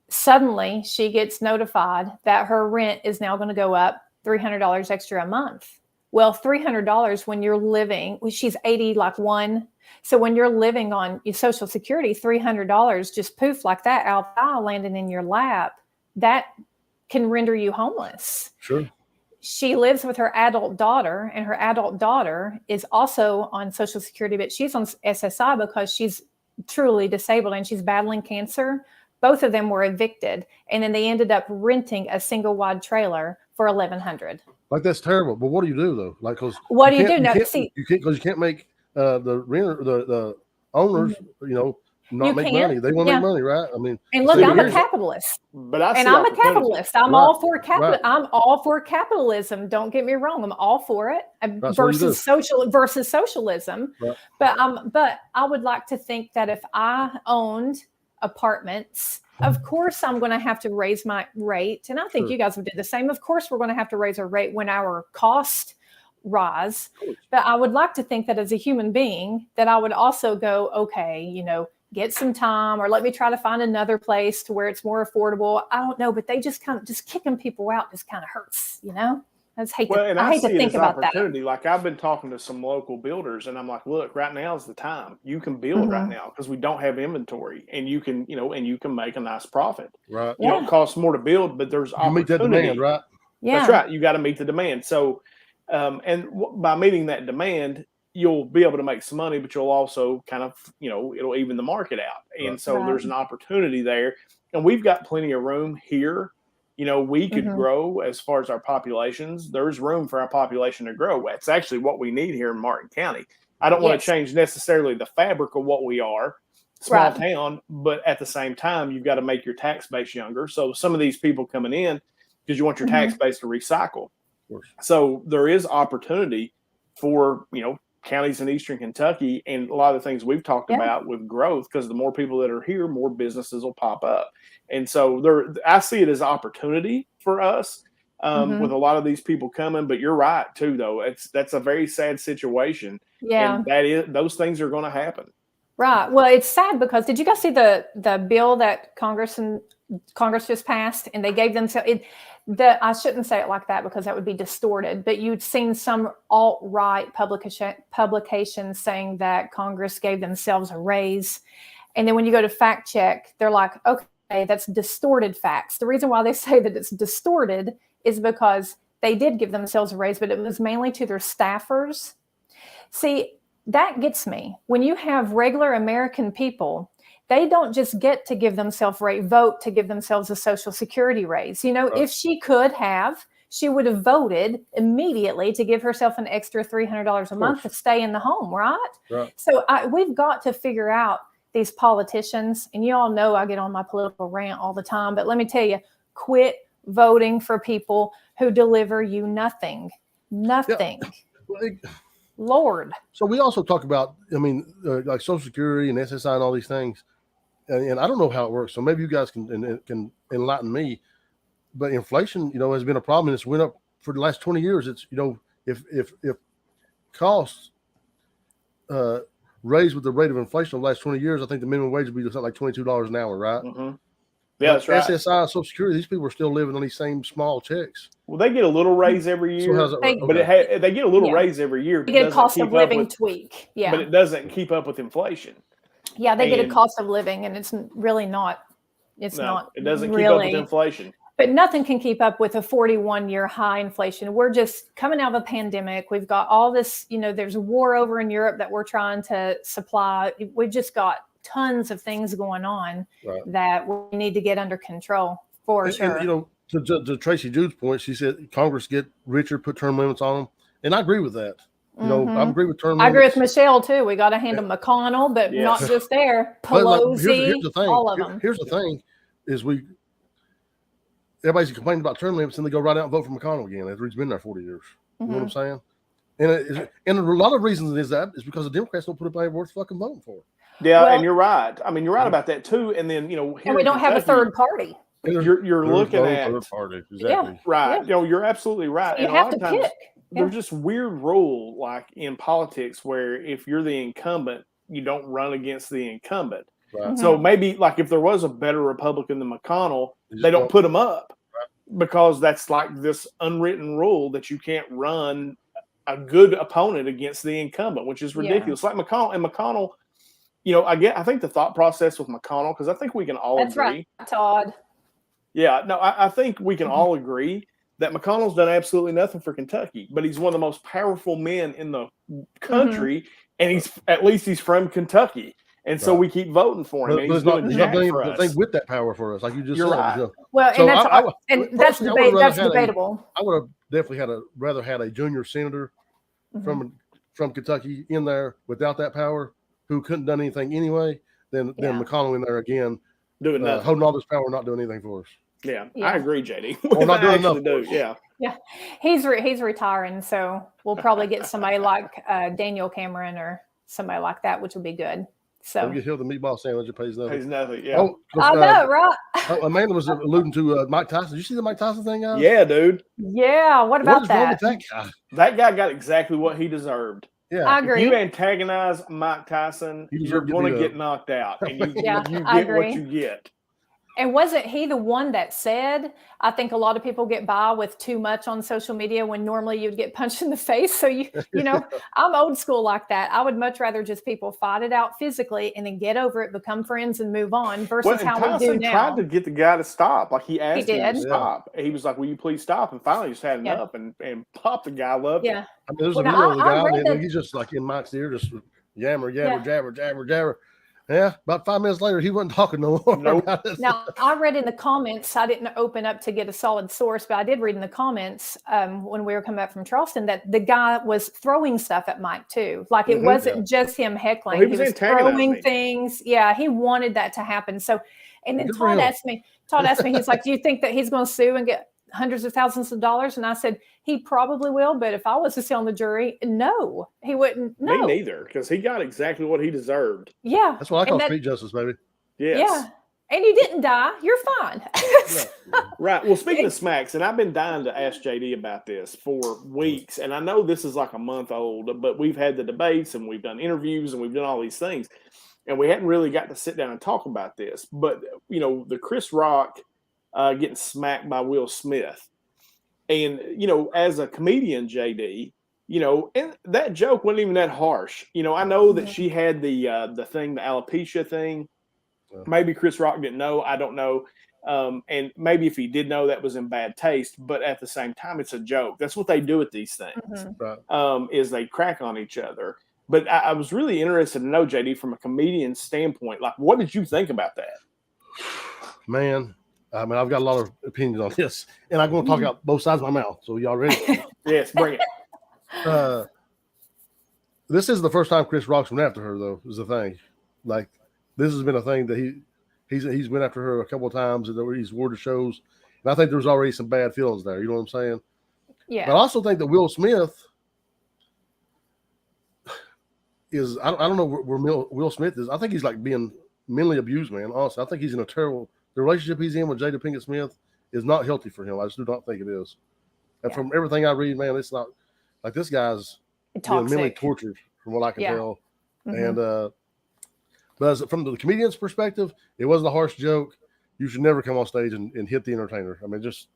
suddenly she gets notified that her rent is now going to go up $300 extra a month. Well, $300 when you're living, she's 81. So when you're living on your Social Security, $300 just poof like that out landing in your lap, that can render you homeless. Sure. She lives with her adult daughter, and her adult daughter is also on Social Security, but she's on SSI because she's truly disabled and she's battling cancer. Both of them were evicted, and then they ended up renting a single wide trailer for $1,100. Like, that's terrible. But what do you do though? Like, cause what do you do? No, see, because you can't make the renter, the owners, not make money. They want to make money, right? I mean, and look, I'm a capitalist, I'm a capitalist. I'm all for capital. Right. I'm all for capitalism. Don't get me wrong. I'm all for it versus socialism. Right. But I would like to think that if I owned apartments, of course I'm going to have to raise my rate, and I think you guys would do the same. Of course we're going to have to raise our rate when our cost rise, but I would like to think that as a human being that I would also go, okay, get some time, or let me try to find another place to where it's more affordable. I don't know, but they just kind of kicking people out just kind of hurts, I hate to think about that. Like, I've been talking to some local builders, and I'm like, look, right now is the time. You can build right now because we don't have inventory, and you can, and you can make a nice profit. Right. You know, it costs more to build, but there's opportunity. Meet that demand, right? Yeah. That's right. You got to meet the demand. So, and by meeting that demand, you'll be able to make some money, but you'll also kind of, it'll even the market out. And so there's an opportunity there, and we've got plenty of room here. We could grow as far as our populations. There's room for our population to grow. That's actually what we need here in Martin County. I don't want to change necessarily the fabric of what we are, small town, but at the same time, you've got to make your tax base younger. So some of these people coming in, because you want your tax base to recycle. So there is opportunity for, counties in Eastern Kentucky, and a lot of the things we've talked about with growth, because the more people that are here, more businesses will pop up. And so I see it as opportunity for us with a lot of these people coming. But you're right too, though. That's a very sad situation. Yeah, and those things are going to happen. Right. Well, it's sad because did you guys see the bill that Congress just passed, and they gave themselves I shouldn't say it like that because that would be distorted, but you'd seen some alt-right publications saying that Congress gave themselves a raise. And then when you go to fact check, they're like, okay, that's distorted facts. The reason why they say that it's distorted is because they did give themselves a raise, but it was mainly to their staffers. See, that gets me. When you have regular American people, they don't just get to give themselves vote to give themselves a Social Security raise. If she could have, she would have voted immediately to give herself an extra $300 a month to stay in the home, right? So we've got to figure out these politicians, and you all know I get on my political rant all the time, but let me tell you, quit voting for people who deliver you nothing. Yeah. Lord. So we also talk about, like Social Security and SSI and all these things. And I don't know how it works. So maybe you guys can enlighten me. But inflation, has been a problem, and it's went up for the last 20 years. It's, if costs raised with the rate of inflation of the last 20 years, I think the minimum wage would be something like $22 an hour, right? Mm-hmm. Yeah, that's right. SSI and Social Security, these people are still living on these same small checks. Well, they get a little raise every year, so but they get a little raise every year. They get a cost of living tweak, but it doesn't keep up with inflation. Yeah, they get a cost of living, and it's really not. It doesn't keep up with inflation. But nothing can keep up with a 41-year high inflation. We're just coming out of a pandemic. We've got all this, there's a war over in Europe that we're trying to supply. We've just got tons of things going on that we need to get under control for sure. And, to Tracy Jude's point, she said Congress get richer, put term limits on them, and I agree with that. You know, I agree with term limits. I agree with Michelle too. We got to handle McConnell, but not just there. Pelosi, here's the thing. All of them. Here's the thing: is everybody's complaining about term limits, and they go right out and vote for McConnell again after he's been there 40 years. You know what I'm saying? And a lot of reasons is because the Democrats don't put anybody worth fucking voting for. Yeah, and you're right. I mean, you're right about that too. And then and we don't have a third party. You're looking at third party, exactly. Yeah, right. You know, you're absolutely right. So you and have to pick. There's this weird rule, like in politics, where if you're the incumbent, you don't run against the incumbent. Right. So maybe, like, if there was a better Republican than McConnell, they don't put him up because that's like this unwritten rule that you can't run a good opponent against the incumbent, which is ridiculous. Like McConnell, you know, I think the thought process with McConnell, because I think we can all agree. That's right, Todd. Yeah, no, I think we can all agree that McConnell's done absolutely nothing for Kentucky, but he's one of the most powerful men in the country, and he's from Kentucky, and so we keep voting for him. But he's doing the thing with that power for us, like you just said. Right. You know. Well, so that's debatable. I would have definitely rather had a junior senator from Kentucky in there without that power, who couldn't done anything anyway, than McConnell in there again, doing nothing, holding all this power, not doing anything for us. Yeah, I agree, JD. Well, not doing enough. Yeah. He's retiring, so we'll probably get somebody like Daniel Cameron or somebody like that, which will be good. So don't get him the meatball sandwich. It pays nothing. Pays nothing. Yeah. Oh, I know, right? Amanda was alluding to Mike Tyson. Did you see the Mike Tyson thing, guys? Yeah, dude. Yeah. What about that? That guy? That guy got exactly what he deserved. Yeah, I agree. If you antagonize Mike Tyson, you're going to get knocked out, and you get what you get. And wasn't he the one that said, I think a lot of people get by with too much on social media when normally you'd get punched in the face. So, you know, I'm old school like that. I would much rather just people fight it out physically and then get over it, become friends and move on versus how we do now. Tried to get the guy to stop. Like he asked him to stop. He was like, will you please stop? And finally just had enough and popped the guy. Loved it. I mean, there's a video of the guy and he's just like in Mike's ear, just jabber, jabber. Yeah, about 5 minutes later, he wasn't talking no more. Nope. Now, I read in the comments, I didn't open up to get a solid source, but I did read in the comments when we were coming back from Charleston that the guy was throwing stuff at Mike too. Like it wasn't just him heckling. Well, he was throwing things. Yeah, he wanted that to happen. So, and then Todd asked me, he's like, do you think that he's going to sue and get hundreds of thousands of dollars? And I said, he probably will, but if I was to sit on the jury, no, he wouldn't. No. Me neither, because he got exactly what he deserved. Yeah. That's what I call street justice, baby. Yes. Yeah. And you didn't die. You're fine. Right. Well, speaking of smacks, and I've been dying to ask JD about this for weeks, and I know this is like a month old, but we've had the debates and we've done interviews and we've done all these things, and we hadn't really got to sit down and talk about this. But, you know, the Chris Rock getting smacked by Will Smith. And, you know, as a comedian, JD, you know, and that joke wasn't even that harsh. You know, I know that she had the thing, the alopecia thing. Maybe Chris Rock didn't know. I don't know. And maybe if he did know, that was in bad taste. But at the same time, it's a joke. That's what they do with these things, is they crack on each other. But I was really interested to know, JD, from a comedian standpoint, like, what did you think about that? Man. I mean, I've got a lot of opinions on this, and I'm going to talk out both sides of my mouth. So y'all ready? Yes, bring it. This is the first time Chris Rock's went after her, though, is the thing. Like, this has been a thing that he's went after her a couple of times, and he's wore to shows. And I think there's already some bad feelings there. You know what I'm saying? Yeah. But I also think that Will Smith is, I don't know where Will Smith is. I think he's like being mentally abused, man. Honestly, I think he's in a terrible. The relationship he's in with Jada Pinkett Smith is not healthy for him. I just do not think it is. And from everything I read, man, it's not like this guy's being mentally tortured from what I can tell. And but from the comedian's perspective, it wasn't a harsh joke. You should never come on stage and hit the entertainer. I mean, just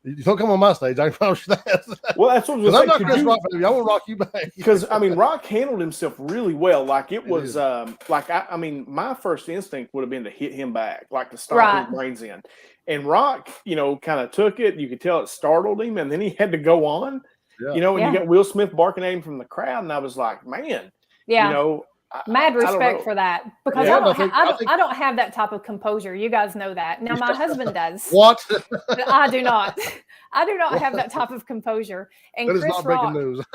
you don't come on my stage. I can promise you that. Well, that's what I was I'm not Chris Rock, baby. I won't rock you back. Because I mean, Rock handled himself really well. Like it was, I mean, my first instinct would have been to hit him back, like to stomp his brains in. And Rock, you know, kind of took it. You could tell it startled him, and then he had to go on. You know, and you got Will Smith barking at him from the crowd, and I was like, man, you know. Mad respect for that, because Yeah, I don't have that type of composure. You guys know that. Now my husband does. What? But I do not. I do not have that type of composure. And That is Chris not breaking Rock news.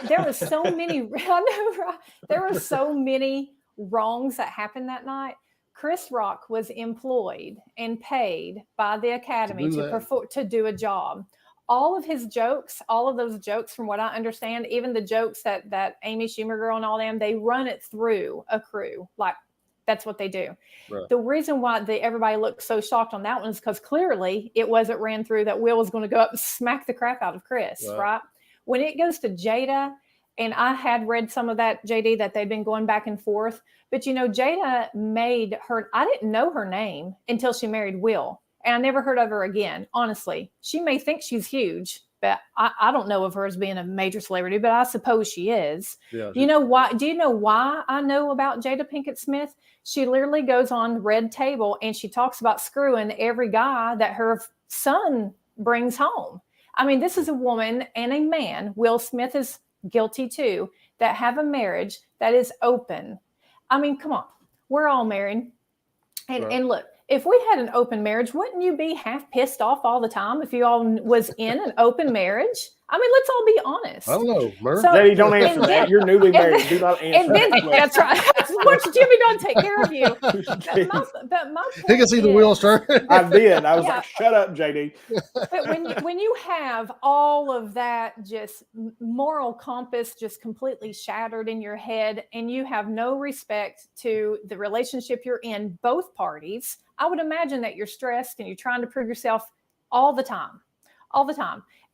there were so many. I know, right? There were so many wrongs that happened that night. Chris Rock was employed and paid by the Academy to do a job. All of his jokes, all of those jokes, from what I understand, even the jokes that Amy Schumer girl and all them, they run it through a crew. Like, that's what they do. Right. The reason why everybody looked so shocked on that one is because clearly it wasn't ran through that Will was going to go up and smack the crap out of Chris, right? When it goes to Jada, and I had read some of that, JD, that they've been going back and forth. But, Jada made her, I didn't know her name until she married Will. And I never heard of her again, honestly. She may think she's huge, but I don't know of her as being a major celebrity, but I suppose she is. Yeah, you know why? Do you know why I know about Jada Pinkett Smith? She literally goes on Red Table and she talks about screwing every guy that her son brings home. I mean, this is a woman and a man, Will Smith is guilty too, that have a marriage that is open. I mean, come on, we're all married. And look, if we had an open marriage, wouldn't you be half pissed off all the time if you all was in an open marriage? I mean, let's all be honest. I don't know, Murph. So, Jady, don't answer that. You're newly married. Do not answer that. That's right. Watch Jimmy don't take care of you. But my he can see the wheels turn. I did. I was like, shut up, JD. But when you have all of that just moral compass just completely shattered in your head, and you have no respect to the relationship you're in, both parties, I would imagine that you're stressed and you're trying to prove yourself all the time.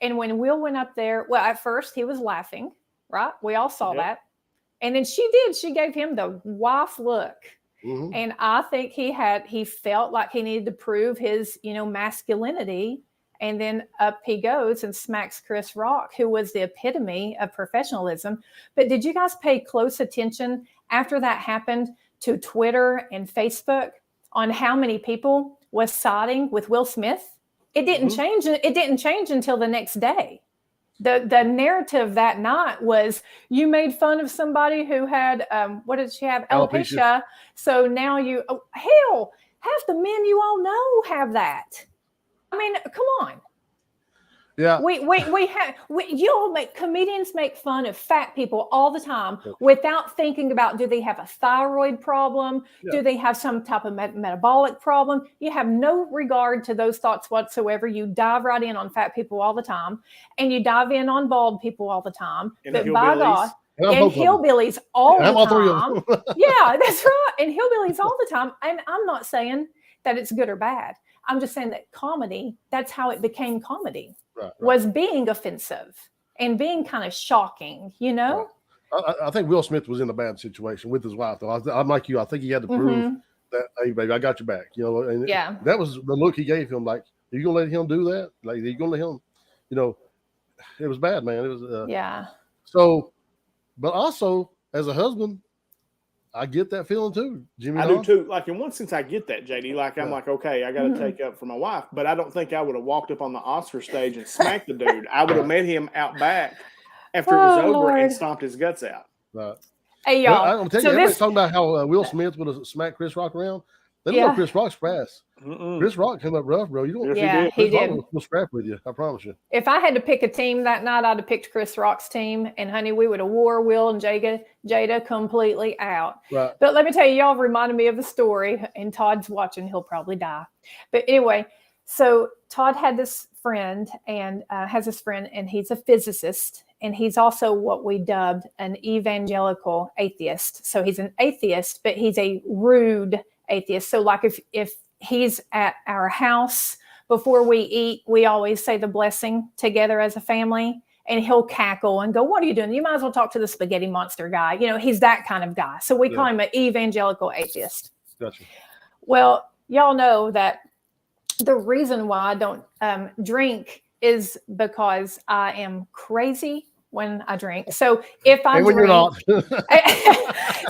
And when Will went up there, well, at first he was laughing, right? We all saw that. And then she gave him the wife look. Mm-hmm. And I think he felt like he needed to prove his, masculinity. And then up he goes and smacks Chris Rock, who was the epitome of professionalism. But did you guys pay close attention after that happened to Twitter and Facebook on how many people was siding with Will Smith? It didn't change. It didn't change until the next day. The narrative that night was you made fun of somebody who had, what did she have? Alopecia. So now hell, half the men you all know have that. I mean, come on. Yeah. Comedians make fun of fat people all the time without thinking about, do they have a thyroid problem? Yeah. Do they have some type of metabolic problem? You have no regard to those thoughts whatsoever. You dive right in on fat people all the time, and you dive in on bald people all the time. But by God, and hillbillies all the time. Yeah, that's right. And hillbillies all the time. And I'm not saying that it's good or bad. I'm just saying that comedy, that's how it became comedy. Right. Was being offensive and being kind of shocking, Right. I think Will Smith was in a bad situation with his wife, though. I'm like you. I think he had to prove that, hey, baby, I got your back. And that was the look he gave him. Like, are you gonna let him do that? Like, are you gonna let him? It was bad, man. It was So, but also as a husband, I get that feeling too, Jimmy. I do too. Like, in one sense, I get that, JD. Like, I'm like, okay, I got to take up for my wife, but I don't think I would have walked up on the Oscar stage and smacked the dude. I would have met him out back after it was over and stomped his guts out. Right. Hey, y'all. I'm telling you, everybody's talking about how Will Smith would have smacked Chris Rock around. They don't know Chris Rock's fast. Chris Rock came up rough, bro. You don't. Yeah, he did. Will scrap with you. I promise you. If I had to pick a team that night, I'd have picked Chris Rock's team, and honey, we would have wore Will and Jada completely out. Right. But let me tell you, y'all reminded me of the story, and Todd's watching. He'll probably die. But anyway, so Todd had this friend and has this friend, and he's a physicist, and he's also what we dubbed an evangelical atheist. So he's an atheist, but he's a rude atheist. So like if he's at our house before we eat, we always say the blessing together as a family, and he'll cackle and go, "What are you doing? You might as well talk to the spaghetti monster guy." He's that kind of guy. So we call him an evangelical atheist. Gotcha. Well, y'all know that the reason why I don't drink is because I am crazy when I drink. So if I drink, you're not.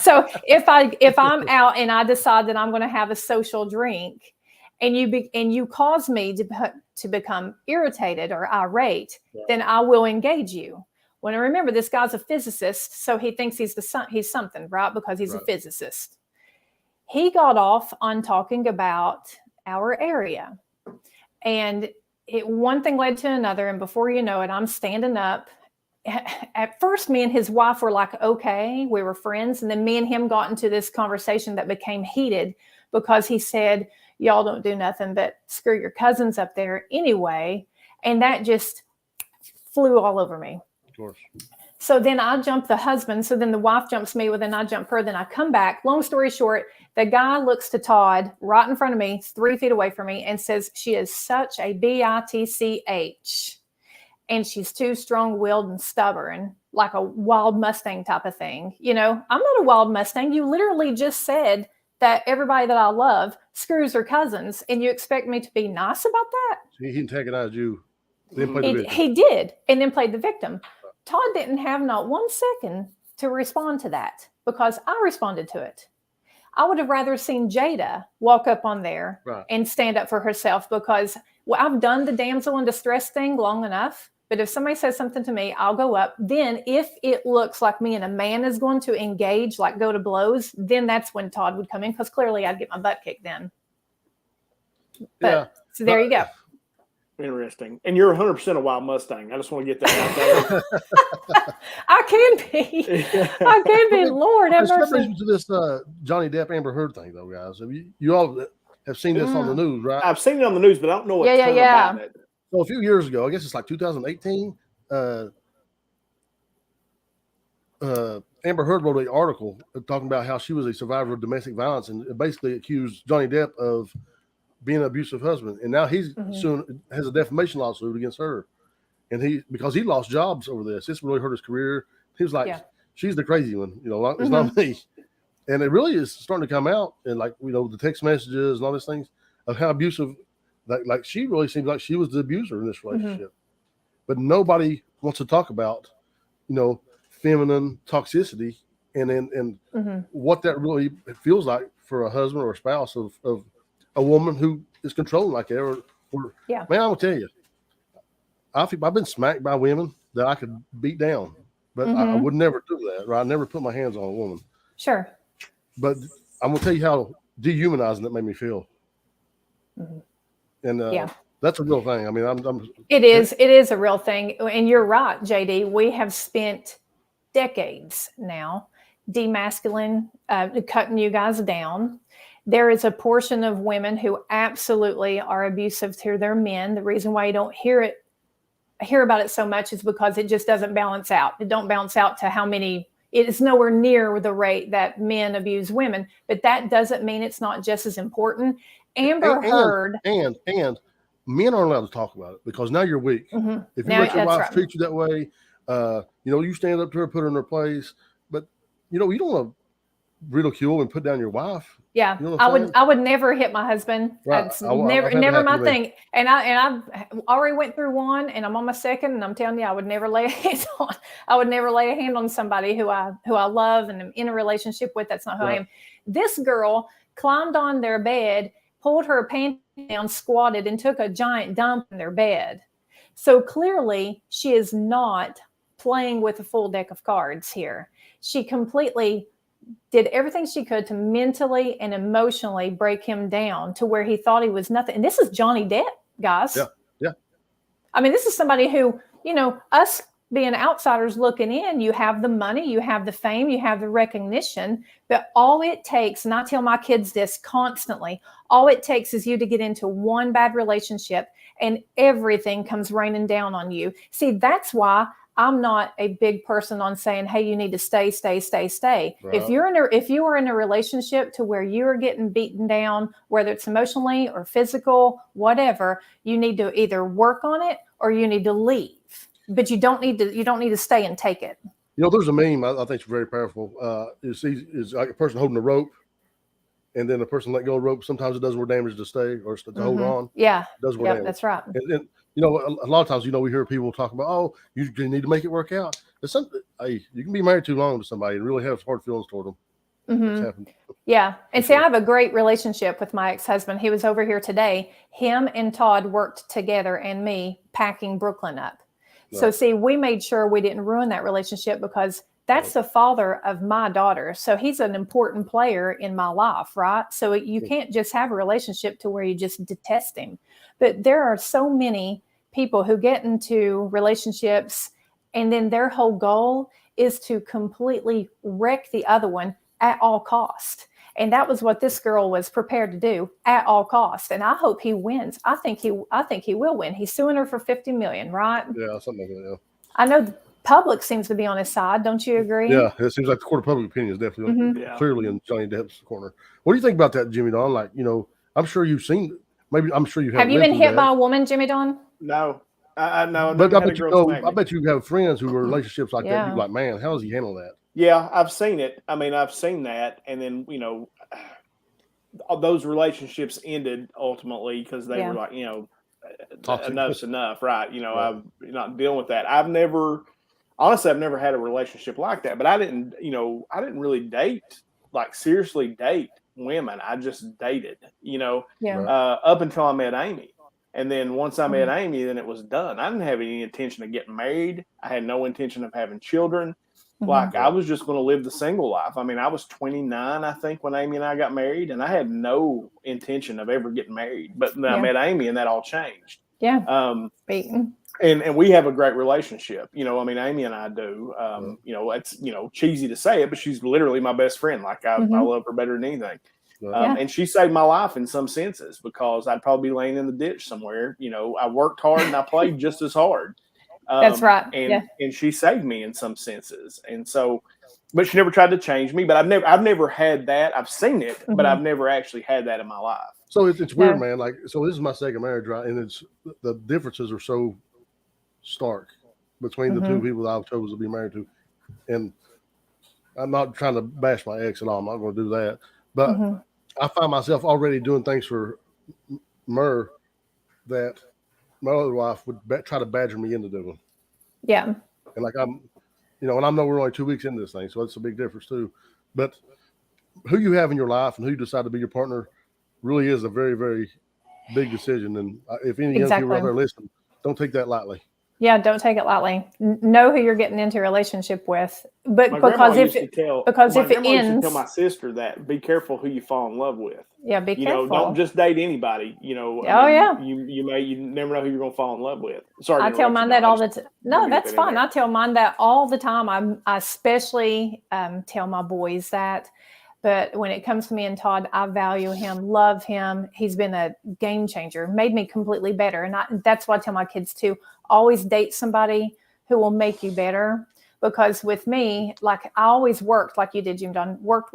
So if I'm out and I decide that I'm going to have a social drink, and you cause me to become irritated or irate, then I will engage you. Well, now remember, this guy's a physicist, so he thinks he's something, right? Because he's a physicist. He got off on talking about our area. And one thing led to another. And before you know it, I'm standing up. At first, me and his wife were like, okay, we were friends. And then me and him got into this conversation that became heated because he said, y'all don't do nothing but screw your cousins up there anyway. And that just flew all over me. Of course. So then I jump the husband. So then the wife jumps me. Well, then I jump her. Then I come back. Long story short, the guy looks to Todd right in front of me, 3 feet away from me, and says, she is such a bitch. And she's too strong-willed and stubborn, like a wild Mustang type of thing. You know, I'm not a wild Mustang. You literally just said that everybody that I love screws their cousins, and you expect me to be nice about that? He antagonized you. Then played the victim. He did, and then played the victim. Todd didn't have not 1 second to respond to that because I responded to it. I would have rather seen Jada walk up on there and stand up for herself because I've done the damsel in distress thing long enough. But if somebody says something to me, I'll go up. Then if it looks like me and a man is going to engage, like go to blows, then that's when Todd would come in because clearly I'd get my butt kicked then. But, so there you go. Interesting. And you're 100% a wild Mustang. I just want to get that out there. I can be. I can be. Lord have mercy. To this Johnny Depp Amber Heard thing, though, guys. You all have seen this on the news, right? I've seen it on the news, but I don't know a ton about it. So a few years ago, I guess it's like 2018, Amber Heard wrote an article talking about how she was a survivor of domestic violence and basically accused Johnny Depp of being an abusive husband. And now he's soon has a defamation lawsuit against her. And because he lost jobs over this. This really hurt his career. He was like, she's the crazy one, you know, it's not me. And it really is starting to come out. And like, you know, the text messages and all these things of how abusive, like she really seems like she was the abuser in this relationship. But nobody wants to talk about, you know, feminine toxicity and what that really feels like for a husband or a spouse of a woman who is controlling like that. Man, I'm gonna tell you, I've been smacked by women that I could beat down, but I would never do that. Right? I never put my hands on a woman. Sure. But I'm gonna tell you how dehumanizing that made me feel. And that's a real thing. I mean, it is a real thing. And you're right, JD. We have spent decades now demasculine, cutting you guys down. There is a portion of women who absolutely are abusive to their men. The reason why you don't hear about it so much is because it just doesn't balance out. It don't balance out to how many. It is nowhere near the rate that men abuse women, but that doesn't mean it's not just as important. Amber Heard and men aren't allowed to talk about it because now you're weak. If you let your wife treat you that way, you know, you stand up to her, put her in her place. But you know, you don't want to ridicule and put down your wife. Yeah, you know I would never hit my husband. That's never my thing. And I've already went through one, and I'm on my second, and I'm telling you, I would never lay a hand on. I would never lay a hand on somebody who I love and am in a relationship with. That's not who I am. This girl climbed on their bed, pulled her pants down, squatted, and took a giant dump in their bed. So clearly, she is not playing with a full deck of cards here. She completely did everything she could to mentally and emotionally break him down to where he thought he was nothing. And this is Johnny Depp, guys. Yeah. I mean, this is somebody who, you know, us being outsiders looking in, you have the money, you have the fame, you have the recognition, but all it takes, and I tell my kids this constantly, all it takes is you to get into one bad relationship and everything comes raining down on you. See, that's why I'm not a big person on saying, hey, you need to stay. Right. If you are in a relationship to where you are getting beaten down, whether it's emotionally or physical, whatever, you need to either work on it or you need to leave. But you don't need to stay and take it. You know, there's a meme I think it's very powerful. It's like a person holding a rope, and then the person let go of the rope. Sometimes it does more damage to stay or to hold on. Yeah, it does more damage. That's right. And you know, a lot of times, you know, we hear people talk about, oh, you need to make it work out. Hey, you can be married too long to somebody and really have hard feelings toward them. Yeah. And see, I have a great relationship with my ex-husband. He was over here today. Him and Todd worked together and me packing Brooklyn up. So see, we made sure we didn't ruin that relationship because that's the father of my daughter. So he's an important player in my life, right? So you can't just have a relationship to where you just detest him. But there are so many people who get into relationships and then their whole goal is to completely wreck the other one at all cost. And that was what this girl was prepared to do at all costs. And I hope he wins. I think he will win. He's suing her for $50 million, right? Yeah, something like that. Yeah. I know the public seems to be on his side. Don't you agree? Yeah, it seems like the court of public opinion is definitely clearly in Johnny Depp's corner. What do you think about that, Jimmy Don? Like, I'm sure you've seen. Maybe I'm sure you have. You been hit by a woman, Jimmy Don? No. I know. But I bet you have friends who are in relationships like that. You're like, man, how does he handle that? Yeah, I've seen it. I mean, I've seen that, and then those relationships ended ultimately because they were like, enough's enough, right? I'm not dealing with that. I've never had a relationship like that, but I didn't really date, like seriously date women. I just dated, up until I met Amy. And then once I met Amy, then it was done. I didn't have any intention of getting married. I had no intention of having children. Like I was just going to live the single life. I mean, I was 29, I think, when Amy and I got married, and I had no intention of ever getting married. But then I met Amy, and that all changed. Yeah. And we have a great relationship. I mean, Amy and I do. It's cheesy to say it, but she's literally my best friend. Like I love her better than anything. And she saved my life in some senses because I'd probably be laying in the ditch somewhere. I worked hard and I played just as hard. That's right. And she saved me in some senses. And so, but she never tried to change me. But I've never had that. I've seen it, but I've never actually had that in my life. So it's weird, man. Like, so this is my second marriage, right? And the differences are so stark between the two people that I've chosen to be married to. And I'm not trying to bash my ex at all. I'm not going to do that. But I find myself already doing things for Myrrh that my other wife would try to badger me into doing. Yeah. And like and I know we're only 2 weeks into this thing, so that's a big difference too. But who you have in your life and who you decide to be your partner really is a very, very big decision. And if any young people out there listen, don't take that lightly. Yeah, don't take it lightly. Know who you're getting into a relationship with, but my because if it ends, used to tell my sister that be careful who you fall in love with. Yeah, be careful. Don't just date anybody. You never know who you're going to fall in love with. Sorry, I tell mine that all the time. No, that's fine. I tell mine that all the time. I especially tell my boys that. But when it comes to me and Todd, I value him, love him. He's been a game changer, made me completely better. And that's what I tell my kids too. Always date somebody who will make you better. Because with me, like I always worked like you did, Jim Don. Worked.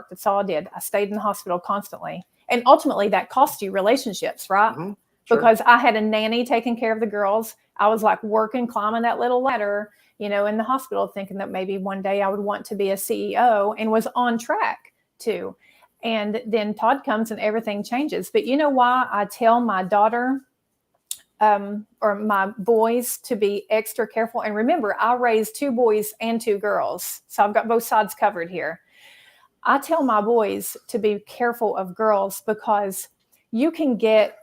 That's all I did. I stayed in the hospital constantly. And ultimately that cost you relationships, right? Mm-hmm. Sure. Because I had a nanny taking care of the girls. I was like working, climbing that little ladder, in the hospital, thinking that maybe one day I would want to be a CEO and was on track to. And then Todd comes and everything changes. But you know why I tell my daughter or my boys to be extra careful? And remember, I raised 2 boys and 2 girls. So I've got both sides covered here. I tell my boys to be careful of girls because they can get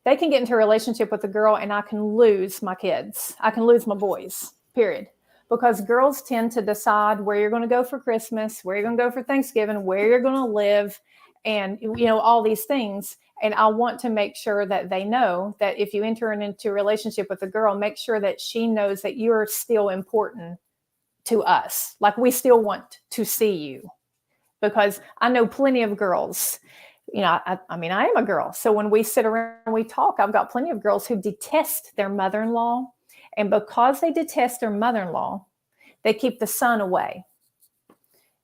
into a relationship with a girl and I can lose my kids. I can lose my boys, period. Because girls tend to decide where you're going to go for Christmas, where you're going to go for Thanksgiving, where you're going to live, and, all these things. And I want to make sure that they know that if you enter into a relationship with a girl, make sure that she knows that you're still important to us. Like we still want to see you. Because I know plenty of girls, I am a girl. So when we sit around and we talk, I've got plenty of girls who detest their mother-in-law. And because they detest their mother-in-law, they keep the son away.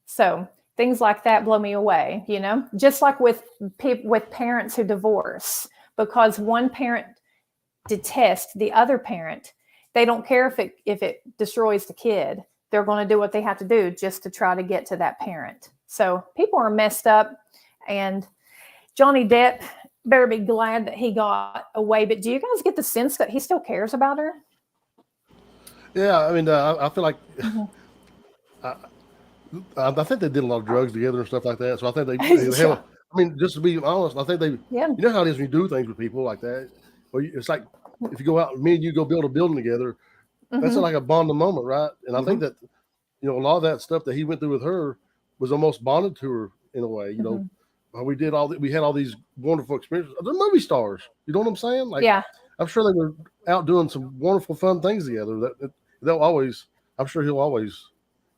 So things like that blow me away, just like with parents who divorce, because one parent detests the other parent. They don't care if it destroys the kid. They're going to do what they have to do just to try to get to that parent. So people are messed up, and Johnny Depp better be glad that he got away. But do you guys get the sense that he still cares about her? Yeah, I mean, I feel like I think they did a lot of drugs together and stuff like that. So I think they have. I mean, just to be honest, I think they. Yeah. You know how it is when you do things with people like that. Well, it's like if you go out, me and you go build a building together. that's like a bonding moment, right? And I think that, you know, a lot of that stuff that he went through with her was almost bonded to her in a way. You know, we did we had all these wonderful experiences. They're movie stars. You know what I'm saying? Like, I'm sure they were out doing some wonderful, fun things together. They'll always. I'm sure he'll always.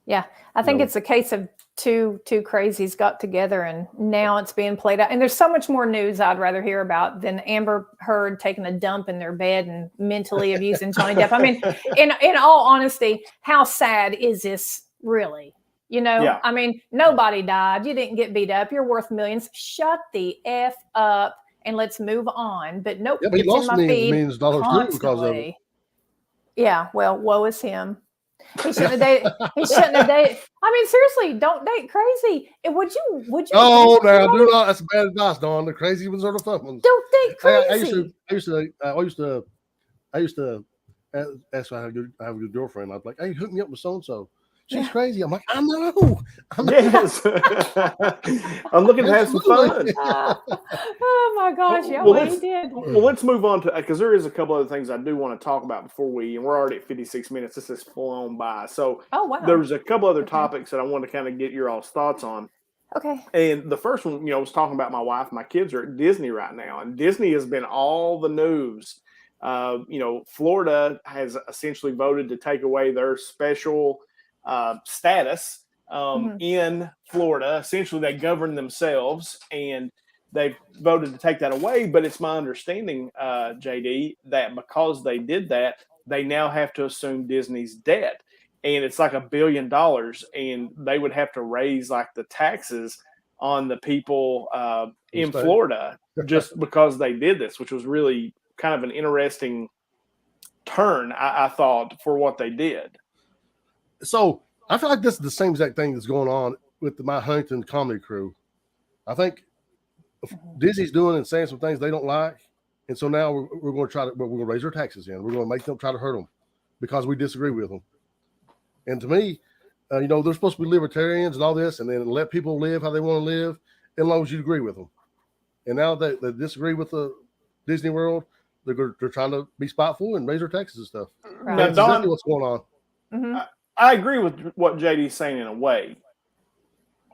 Yeah, I think it's a case of two crazies got together, and now it's being played out. And there's so much more news I'd rather hear about than Amber Heard taking a dump in their bed and mentally abusing Johnny Depp. I mean, in all honesty, how sad is this really? You know, I mean, nobody died. You didn't get beat up. You're worth millions. Shut the F up and let's move on. But nope, yeah, but he lost millions of dollars too because of it. Yeah, well, woe is him. He shouldn't have dated. He shouldn't have dated. I mean, seriously, don't date crazy. Would you? Oh, now do not. That's bad advice, Dawn. The crazy ones are the fun ones. Don't date crazy. I used to ask if I have a good girlfriend. I'd be like, hey, hook me up with so and so. She's crazy. I'm like, I know. Yes. I'm looking to have some fun. Oh my gosh. Yeah, he did. Well, let's move on to, because there is a couple other things I do want to talk about before and we're already at 56 minutes. This has flown by. So there's a couple other topics that I want to kind of get your all's thoughts on. Okay. And the first one, you know, I was talking about my wife. My kids are at Disney right now, and Disney has been all the news. You know, Florida has essentially voted to take away their special status in Florida. Essentially, they govern themselves, and they've voted to take that away. But it's my understanding, JD, that because they did that, they now have to assume Disney's debt. And it's like $1 billion, and they would have to raise like the taxes on the people in Florida just because they did this, which was really kind of an interesting turn, I thought, for what they did. So I feel like this is the same exact thing that's going on with my Huntington comedy crew. I think Disney's doing and saying some things they don't like, and so now we're going to raise their taxes in. We're going to make them try to hurt them because we disagree with them. And to me, you know, they're supposed to be libertarians and all this, and then let people live how they want to live, as long as you agree with them. And now they disagree with the Disney World, they're trying to be spiteful and raise their taxes and stuff. Right. That's exactly what's going on. Mm-hmm. I agree with what JD's saying in a way,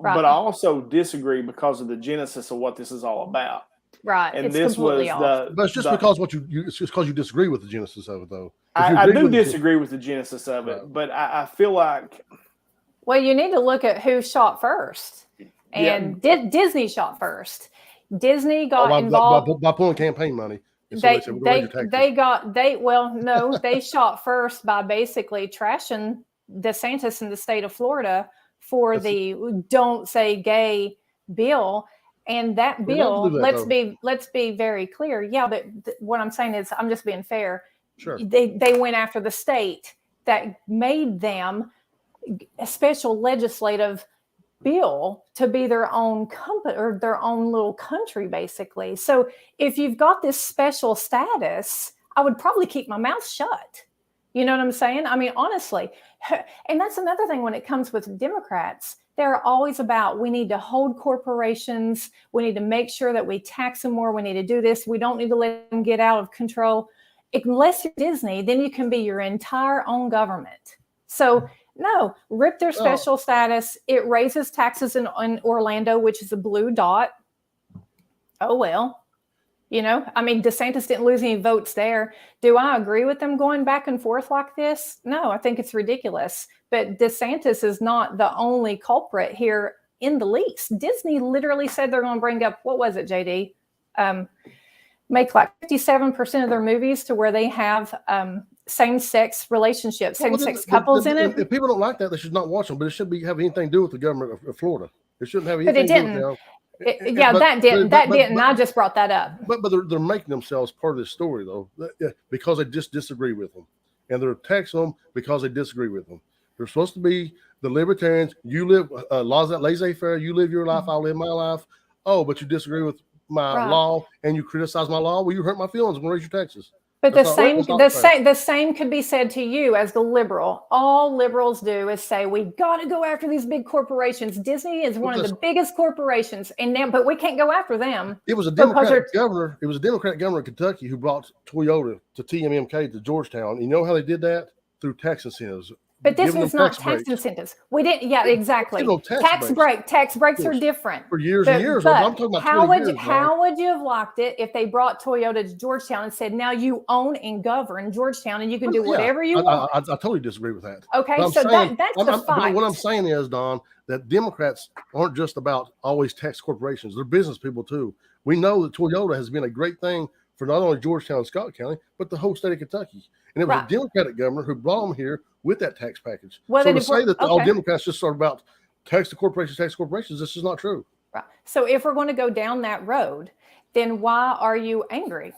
but I also disagree because of the genesis of what this is all about. Right, and this was but it's just because it's just because you disagree with the genesis of it, though. I do disagree with the genesis of it, but I feel like. Well, you need to look at who shot first, and Disney shot first. Disney got involved by pulling campaign money. They shot first by basically trashing DeSantis in the state of Florida for the "Don't Say Gay" bill, and that bill. Let's be very clear. Yeah, but what I'm saying is, I'm just being fair. Sure. They went after the state that made them a special legislative bill to be their own company or their own little country, basically. So if you've got this special status, I would probably keep my mouth shut. You know what I'm saying? I mean, honestly, and that's another thing when it comes with Democrats. They're always about, we need to hold corporations. We need to make sure that we tax them more. We need to do this. We don't need to let them get out of control. Unless you're Disney, then you can be your entire own government. So no, rip their special status. It raises taxes in Orlando, which is a blue dot. Oh, well. You know, I mean, DeSantis didn't lose any votes there. Do I agree with them going back and forth like this? No, I think it's ridiculous. But DeSantis is not the only culprit here in the least. Disney literally said they're going to bring up, what was it, JD? Make like 57% of their movies to where they have same-sex relationships, same-sex couples in it. If people don't like that, they should not watch them. But it shouldn't have anything to do with the government of Florida. It shouldn't have anything to do with them. That didn't. I just brought that up. But they're making themselves part of this story, though, because they just disagree with them. And they're taxing them because they disagree with them. They're supposed to be the libertarians. You live laissez-faire. You live your life. I'll live my life. Oh, but you disagree with my law and you criticize my law. Well, you hurt my feelings. I'm going to raise your taxes. But the same could be said to you as the liberal. All liberals do is say, we got to go after these big corporations. Disney is one of the biggest corporations, but we can't go after them. It was a Democratic governor. It was a Democratic governor in Kentucky who brought Toyota to TMMK to Georgetown. You know how they did that? through tax incentives. But this was not tax incentives. We didn't. Yeah, exactly. No tax breaks. Tax breaks are different for years and years. But I'm talking about 20 years. How would you have liked it if they brought Toyota to Georgetown and said, "Now you own and govern Georgetown, and you can do whatever you want"? I totally disagree with that. Okay, so that's the fight. What I'm saying is, Don, that Democrats aren't just about always tax corporations. They're business people too. We know that Toyota has been a great thing for not only Georgetown and Scott County, but the whole state of Kentucky. And it was a Democratic governor who brought them here with that tax package. Well, so to say that all Democrats just are about tax the corporations, this is not true. Right. So if we're going to go down that road, then why are you angry?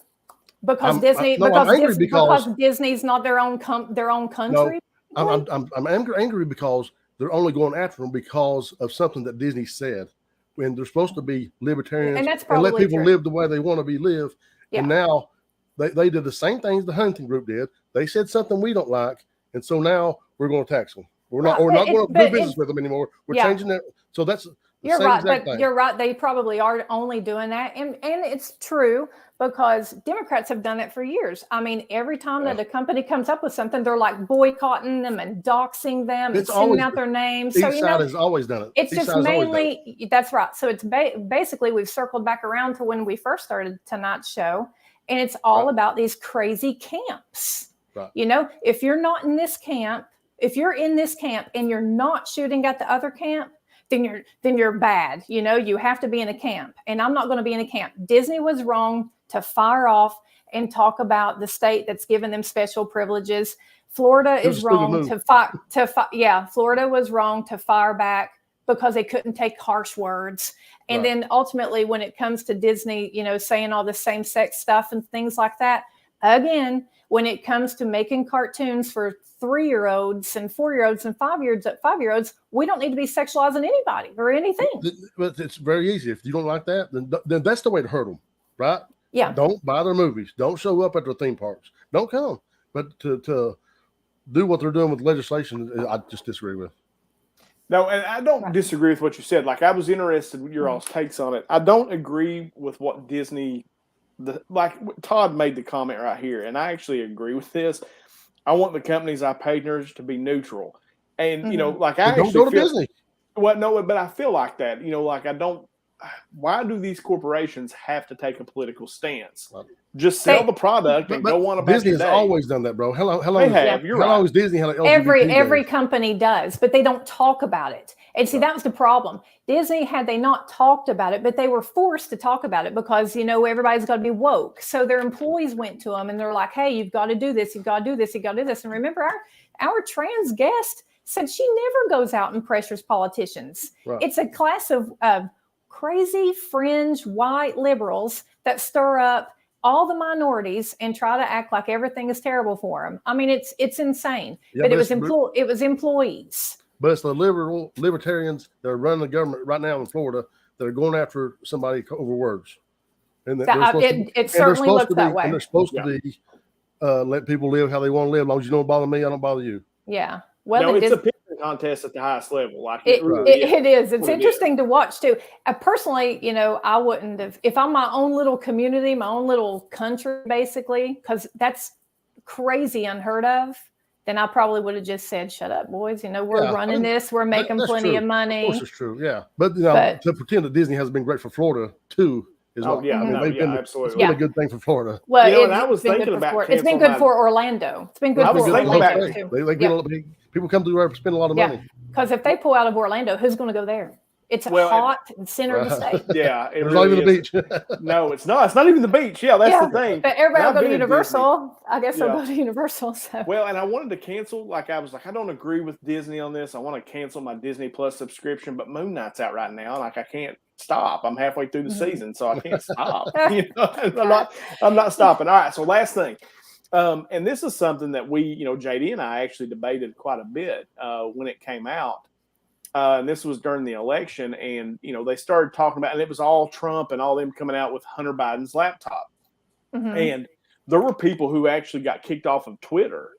Because because Disney's not their own country? No, I'm angry because they're only going after them because of something that Disney said when they're supposed to be libertarians and let people live the way they want to be lived. Yeah. And now they did the same things the Huntington Group did. They said something we don't like, and so now we're going to tax them. We're not going to do business with them anymore. We're changing that. So that's you're right, but you're right. They probably are only doing that, and it's true because Democrats have done it for years. I mean, every time that a company comes up with something, they're like boycotting them and doxing them and sending out their names. Each side has always done it. It's just mainly that's right. So it's basically we've circled back around to when we first started tonight's show, and it's all about these crazy camps. Right. You know, if you're not in this camp, if you're in this camp and you're not shooting at the other camp, then you're bad. You know, you have to be in a camp, and I'm not going to be in a camp. Disney was wrong to fire off and talk about the state that's given them special privileges. Florida is wrong Florida was wrong to fire back because they couldn't take harsh words. And then ultimately, when it comes to Disney, you know, saying all the same-sex stuff and things like that, again, when it comes to making cartoons for 3-year-olds and 4-year-olds and 5-year-olds, we don't need to be sexualizing anybody or anything. But it's very easy. If you don't like that, then that's the way to hurt them, right? Yeah. Don't buy their movies. Don't show up at their theme parks. Don't come. But to do what they're doing with legislation, I just disagree with. No, and I don't disagree with what you said. Like, I was interested in your all's takes on it. I don't agree with what Disney, Todd made the comment right here, and I actually agree with this. I want the companies I patronage to be neutral. And, you know, like I don't go to Disney. Well, no, but I feel like that. You know, like why do these corporations have to take a political stance? Just sell the product and go on about Disney has always done that, bro. How long has Disney had an LGBT every company does, but they don't talk about it. And see, that was the problem. Disney, had they not talked about it, but they were forced to talk about it because, you know, everybody's got to be woke. So their employees went to them and they're like, hey, you've got to do this. You've got to do this. You've got to do this. And remember, our trans guest said she never goes out and pressures politicians. Right. It's a class of crazy fringe white liberals that stir up all the minorities and try to act like everything is terrible for them. I mean, it's insane. Yeah, but it was employees. But it's the libertarians that are running the government right now in Florida that are going after somebody over words. And it certainly looks that way. And they're supposed to be let people live how they want to live. As long as you don't bother me, I don't bother you. Yeah. Well, it's a picture contest at the highest level. Like it is. It's interesting to watch too. Personally, you know, I wouldn't have, if I'm my own little community, my own little country, basically, because that's crazy unheard of. Then I probably would have just said, shut up, boys. You know, we're running this. We're making plenty of money. Of course it's true, yeah. But, you know, to pretend that Disney has been great for Florida, too, is absolutely. It's been a good thing for Florida. Well, you know, I was thinking about it's been good for Orlando. It's been good for Orlando, too. People come through there and spend a lot of money. Because if they pull out of Orlando, who's going to go there? It's hot and center of the state. Yeah. It's not even the beach. No, it's not. It's not even the beach. Yeah, that's the thing. But everybody will go to Universal. I guess they'll go to Universal. So. Well, and I wanted to cancel. I don't agree with Disney on this. I want to cancel my Disney Plus subscription, but Moon Knight's out right now. Like, I can't stop. I'm halfway through the season, so I can't stop. You know, I'm not stopping. All right, so last thing. And this is something that we, you know, JD and I actually debated quite a bit when it came out. And this was during the election, and, you know, they started talking about, and it was all Trump and all them coming out with Hunter Biden's laptop. Mm-hmm. And there were people who actually got kicked off of Twitter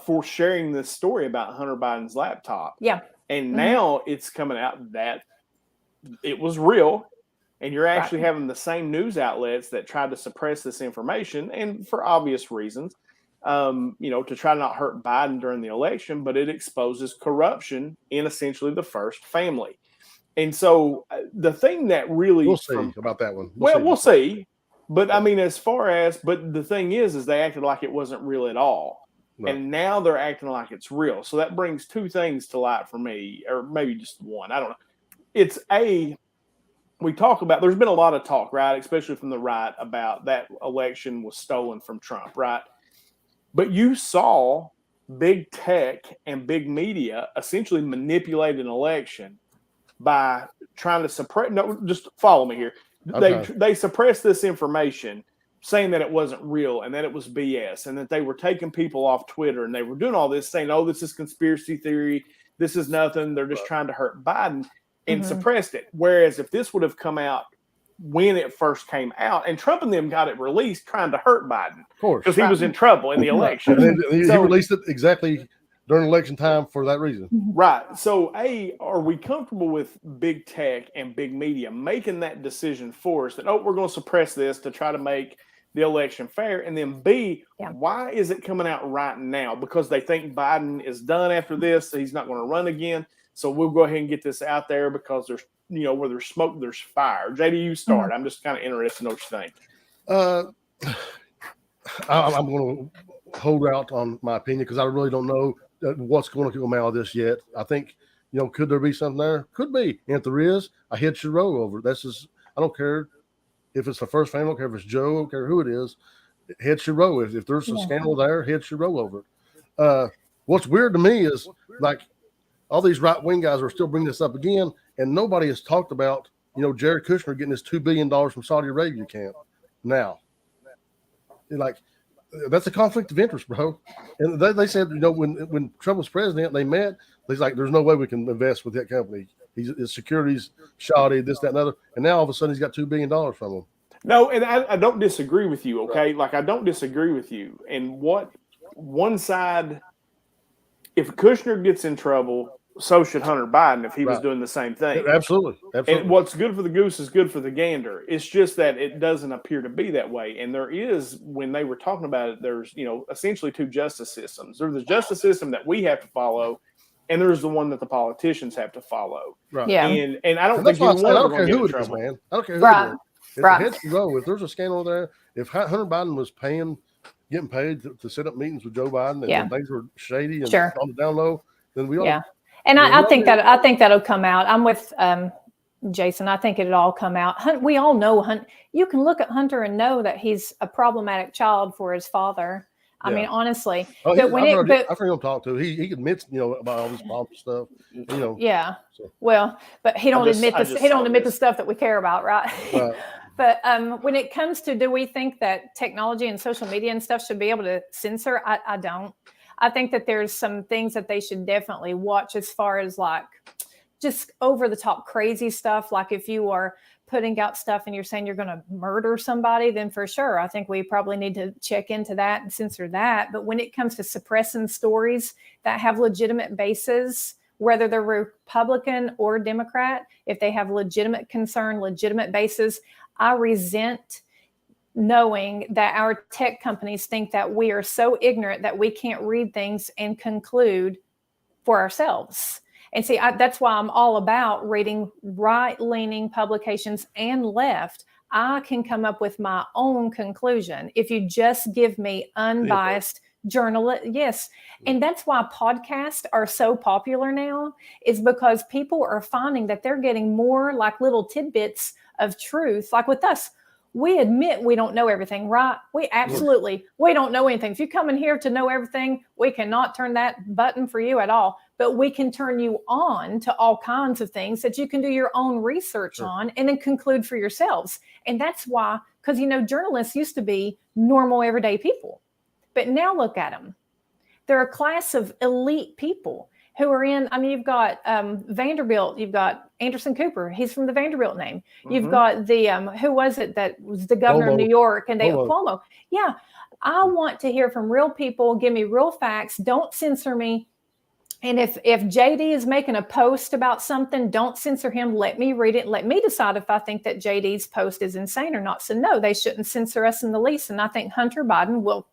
for sharing this story about Hunter Biden's laptop. Yeah. And now it's coming out that it was real. And you're actually having the same news outlets that tried to suppress this information, and for obvious reasons, to try to not hurt Biden during the election, but it exposes corruption in essentially the first family. And so the thing that really we'll see about that one. We'll see. But I mean, but the thing is they acted like it wasn't real at all. Right. And now they're acting like it's real. So that brings two things to light for me, or maybe just one. I don't know. It's we talk about, there's been a lot of talk, right? Especially from the right, about that election was stolen from Trump, right? But you saw big tech and big media essentially manipulate an election by trying to suppress. No, just follow me here. They suppressed this information, saying that it wasn't real and that it was BS, and that they were taking people off Twitter, and they were doing all this, saying, "Oh, this is conspiracy theory. This is nothing. They're just trying to hurt Biden," and suppressed it. Whereas if this would have come out when it first came out, and Trump and them got it released trying to hurt Biden, of course, because he was in trouble in the election. And he released it exactly during election time for that reason. Right. So, are we comfortable with big tech and big media making that decision for us that, we're going to suppress this to try to make the election fair? And then B, why is it coming out right now? Because they think Biden is done after this. So he's not going to run again. So we'll go ahead and get this out there because there's, where there's smoke, there's fire. JD, you start. I'm just kind of interested in what you think. I'm going to hold out on my opinion because I really don't know what's going to come out of this yet. I think, could there be something there? Could be. And if there is, I hit your row over it. That's just, I don't care if it's the first family, I don't care if it's Joe, I don't care who it is. Hit your row. If there's a scandal there, hit your row over it. What's weird to me is like all these right-wing guys are still bringing this up again, and nobody has talked about, Jared Kushner getting his $2 billion from Saudi Arabia camp now. Like, that's a conflict of interest, bro. And they said, when Trump was president, they met. He's like, there's no way we can invest with that company. His security's shoddy, this, that, and other. And now all of a sudden he's got $2 billion from him. No, and I don't disagree with you, okay? Right. Like, I don't disagree with you. And what one side, if Kushner gets in trouble, so should Hunter Biden if he was doing the same thing. Absolutely. And what's good for the goose is good for the gander. It's just that it doesn't appear to be that way. And there is, when they were talking about it, there's, essentially two justice systems. There's the justice system that we have to follow, and there's the one that the politicians have to follow. Right. Yeah. And I don't think I don't care who it is, man. I don't care who it is. If there's a scandal there, if Hunter Biden was getting paid to set up meetings with Joe Biden and things were shady and on the down low, then we all And I think that'll come out. I'm with Jason. I think it'll all come out. We all know you can look at Hunter and know that he's a problematic child for his father. I mean, honestly. I've heard him talk to. He admits, about all this bomb stuff. Yeah. So. Well, but he don't admit this. He don't admit the stuff that we care about, right? But when it comes to, do we think that technology and social media and stuff should be able to censor? I don't. I think that there's some things that they should definitely watch as far as like just over the top crazy stuff. Like if you are putting out stuff and you're saying you're going to murder somebody, then for sure, I think we probably need to check into that and censor that. But when it comes to suppressing stories that have legitimate bases, whether they're Republican or Democrat, if they have legitimate concern, legitimate bases, I resent knowing that our tech companies think that we are so ignorant that we can't read things and conclude for ourselves. And see, that's why I'm all about reading right-leaning publications and left. I can come up with my own conclusion if you just give me unbiased journalism. Yes. And that's why podcasts are so popular now, is because people are finding that they're getting more like little tidbits of truth. Like with us, we admit we don't know everything, right? We don't know anything. If you come in here to know everything, we cannot turn that button for you at all. But we can turn you on to all kinds of things that you can do your own research on and then conclude for yourselves. And that's why, because, journalists used to be normal, everyday people. But now look at them. They're a class of elite people who are in, you've got Vanderbilt, you've got Anderson Cooper. He's from the Vanderbilt name. You've got the, who was it that was the governor of New York? And Cuomo. Yeah. I want to hear from real people. Give me real facts. Don't censor me. And if JD is making a post about something, don't censor him. Let me read it. Let me decide if I think that JD's post is insane or not. So no, they shouldn't censor us in the least. And I think Hunter Biden will,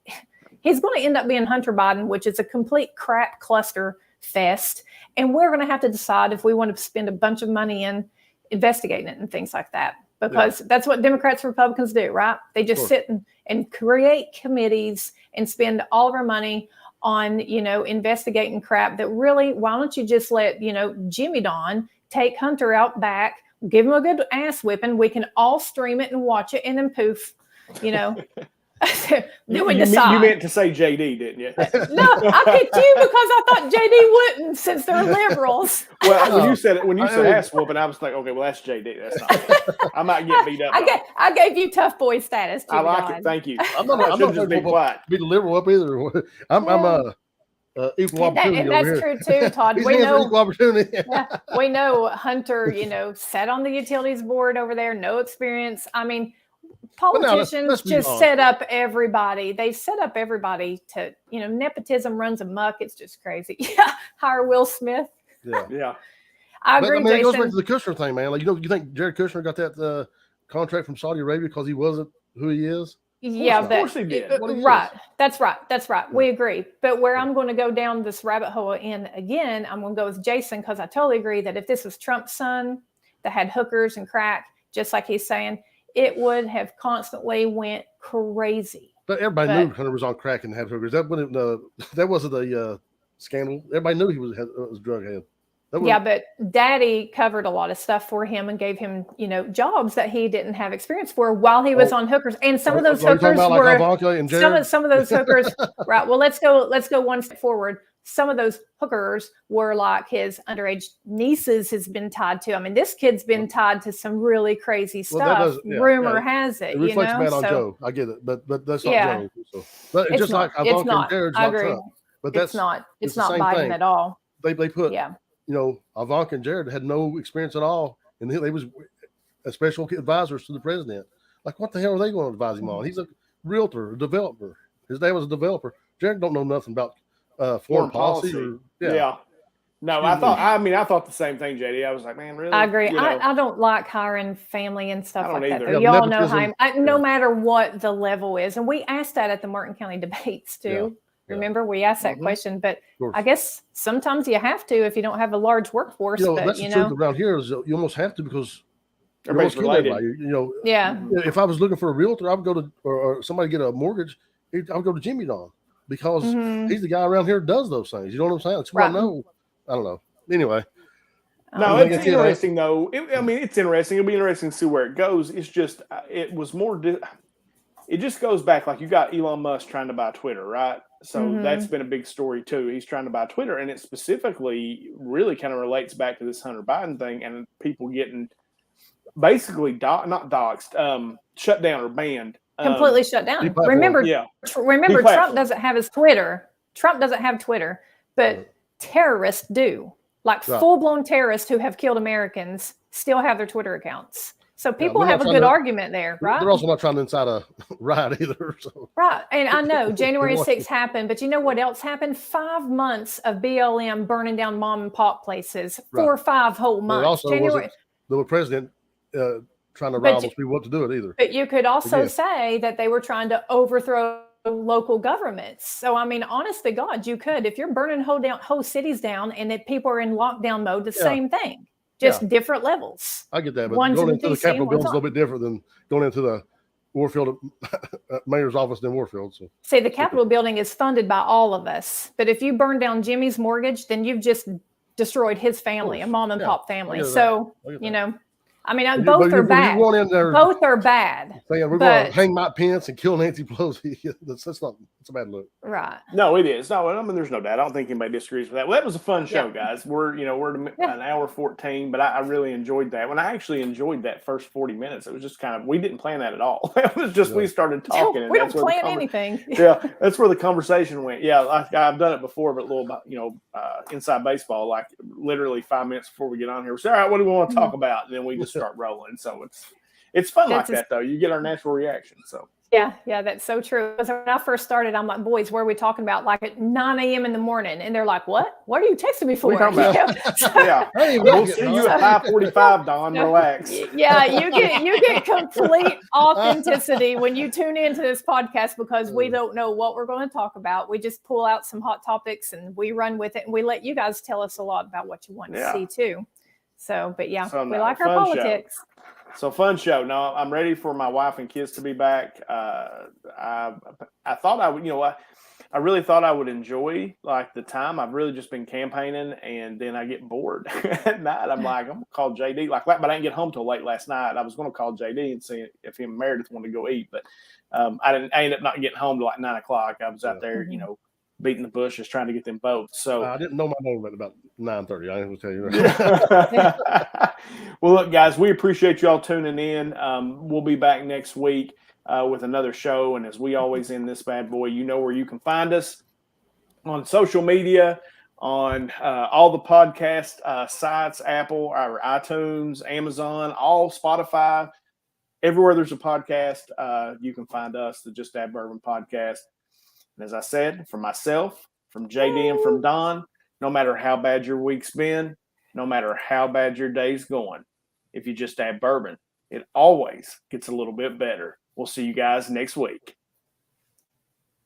He's going to end up being Hunter Biden, which is a complete crap cluster fest. And we're going to have to decide if we want to spend a bunch of money in investigating it and things like that. Because that's what Democrats and Republicans do, right? They just sit and create committees and spend all of our money on, investigating crap that really, why don't you just let, Jimmy Don take Hunter out back, give him a good ass whipping. We can all stream it and watch it, and then poof, then we decide. You meant to say JD, didn't you? No, I picked you because I thought JD wouldn't, since they're liberals. Well, when you said ass whooping, I was like, okay, well, that's JD. That's not. I might get beat up. I gave you tough boy status. I like it. Thank you. I'm not just be quiet. Be the liberal up either. I'm equal opportunity. And that's true too, Todd. We know equal opportunity. We know Hunter, sat on the utilities board over there, no experience. I mean, politicians let's just set up everybody. They set up everybody to, nepotism runs amok. It's just crazy. Hire Will Smith. Yeah. I agree. It goes back to the Kushner thing, man. Like, you think Jared Kushner got that contract from Saudi Arabia because he wasn't who he is? Of course he did. Right. That's right. Yeah. We agree. But where I'm going to go down this rabbit hole in again, I'm going to go with Jason, because I totally agree that if this was Trump's son that had hookers and crack, just like he's saying, it would have constantly went crazy. But everybody knew Hunter was on crack and had hookers. That wasn't a scandal. Everybody knew he was a drug head. But Daddy covered a lot of stuff for him and gave him, jobs that he didn't have experience for while he was on hookers. And some of those hookers were some of those hookers. Right. Well, let's go one step forward. Some of those hookers were like his underage nieces has been tied to. I mean, this kid's been tied to some really crazy stuff. Rumor has it. It reflects bad on Joe. I get it, but that's not Joe. So. But it's just like Ivanka and Jared's not Trump. But it's not Biden thing. At all. They put Ivanka and Jared had no experience at all, and they was special advisors to the president. Like, what the hell are they going to advise him on? He's a realtor, a developer. His dad was a developer. Jared don't know nothing about foreign policy. No, I thought the same thing, JD. I was like, man, really? I agree. I don't like hiring family and stuff like that. Y'all know how no matter what the level is. And we asked that at the Martin County debates too. Remember, we asked that question, but I guess sometimes you have to if you don't have a large workforce. That's the truth around here is you almost have to, because everybody's related. If I was looking for a realtor, I would go to or somebody get a mortgage. I would go to Jimmy Don, because he's the guy around here who does those things. You know what I'm saying? It's what I know. I don't know. Anyway. No, it's interesting though. It's interesting. It'll be interesting to see where it goes. It's just, it was more, it just goes back, like you got Elon Musk trying to buy Twitter, right? So that's been a big story too. He's trying to buy Twitter, and it specifically really kind of relates back to this Hunter Biden thing and people getting basically not doxxed, shut down or banned. Completely shut down. Remember, Trump doesn't have his Twitter. Trump doesn't have Twitter, but terrorists do. Like full-blown terrorists who have killed Americans still have their Twitter accounts. So people have a good argument there, right? They're also not trying to incite a riot either. So. Right. And I know January 6th happened, but you know what else happened? 5 months of BLM burning down mom and pop places for 5 whole months. Also the president trying to rile those people up to do it either. But you could also say that they were trying to overthrow local governments. So, I mean, honest to God, you could. If you're burning whole cities down and if people are in lockdown mode, the same thing. Just different levels. I get that, but going into the Capitol building is a little bit different than going into the Warfield mayor's office in Warfield. So, see, the Capitol building is funded by all of us. But if you burn down Jimmy's mortgage, then you've just destroyed his family, a mom and pop family. So, both are bad. Both are bad. Saying we're going to hang Mike Pence and kill Nancy Pelosi. It's a bad look. Right. No, it is. No, there's no doubt. I don't think anybody disagrees with that. Well, that was a fun show, guys. We're an hour 14, but I really enjoyed that. When I actually enjoyed that first 40 minutes, it was just kind of, we didn't plan that at all. It was just, we started talking. No, we don't plan anything. That's where the conversation went. Yeah, I've done it before, but a little, inside baseball, like literally 5 minutes before we get on here, we say, all right, what do we want to talk about? And then we just start rolling. So it's fun like that, though. You get our natural reaction. So Yeah, that's so true. Because when I first started, I'm like, boys, what are we talking about? Like at 9 a.m. in the morning. And they're like, what? What are you texting me for? What are you talking about? Yeah. We'll see you at 5:45, Dawn. Relax. Yeah, you get complete authenticity when you tune into this podcast, because we don't know what we're going to talk about. We just pull out some hot topics and we run with it, and we let you guys tell us a lot about what you want to see too. So, but yeah, we like our politics. So fun show. No, I'm ready for my wife and kids to be back. I thought I would, I really thought I would enjoy like the time. I've really just been campaigning, and then I get bored at night. I'm like, I'm gonna call JD like that, but I didn't get home till late last night. I was gonna call JD and see if him and Meredith wanted to go eat, but I ended up not getting home till like 9 o'clock. I was out there, beating the bushes trying to get them boats. So I didn't know my name at about 9:30. I will tell you that. Well, look, guys, we appreciate you all tuning in. We'll be back next week with another show. And as we always end this bad boy, you know where you can find us on social media, on all the podcast sites, Apple, or iTunes, Amazon, all Spotify, everywhere there's a podcast, you can find us, the Just Add Bourbon podcast. And as I said, from myself, from JD, and from Don, no matter how bad your week's been, no matter how bad your day's going, if you just add bourbon, it always gets a little bit better. We'll see you guys next week.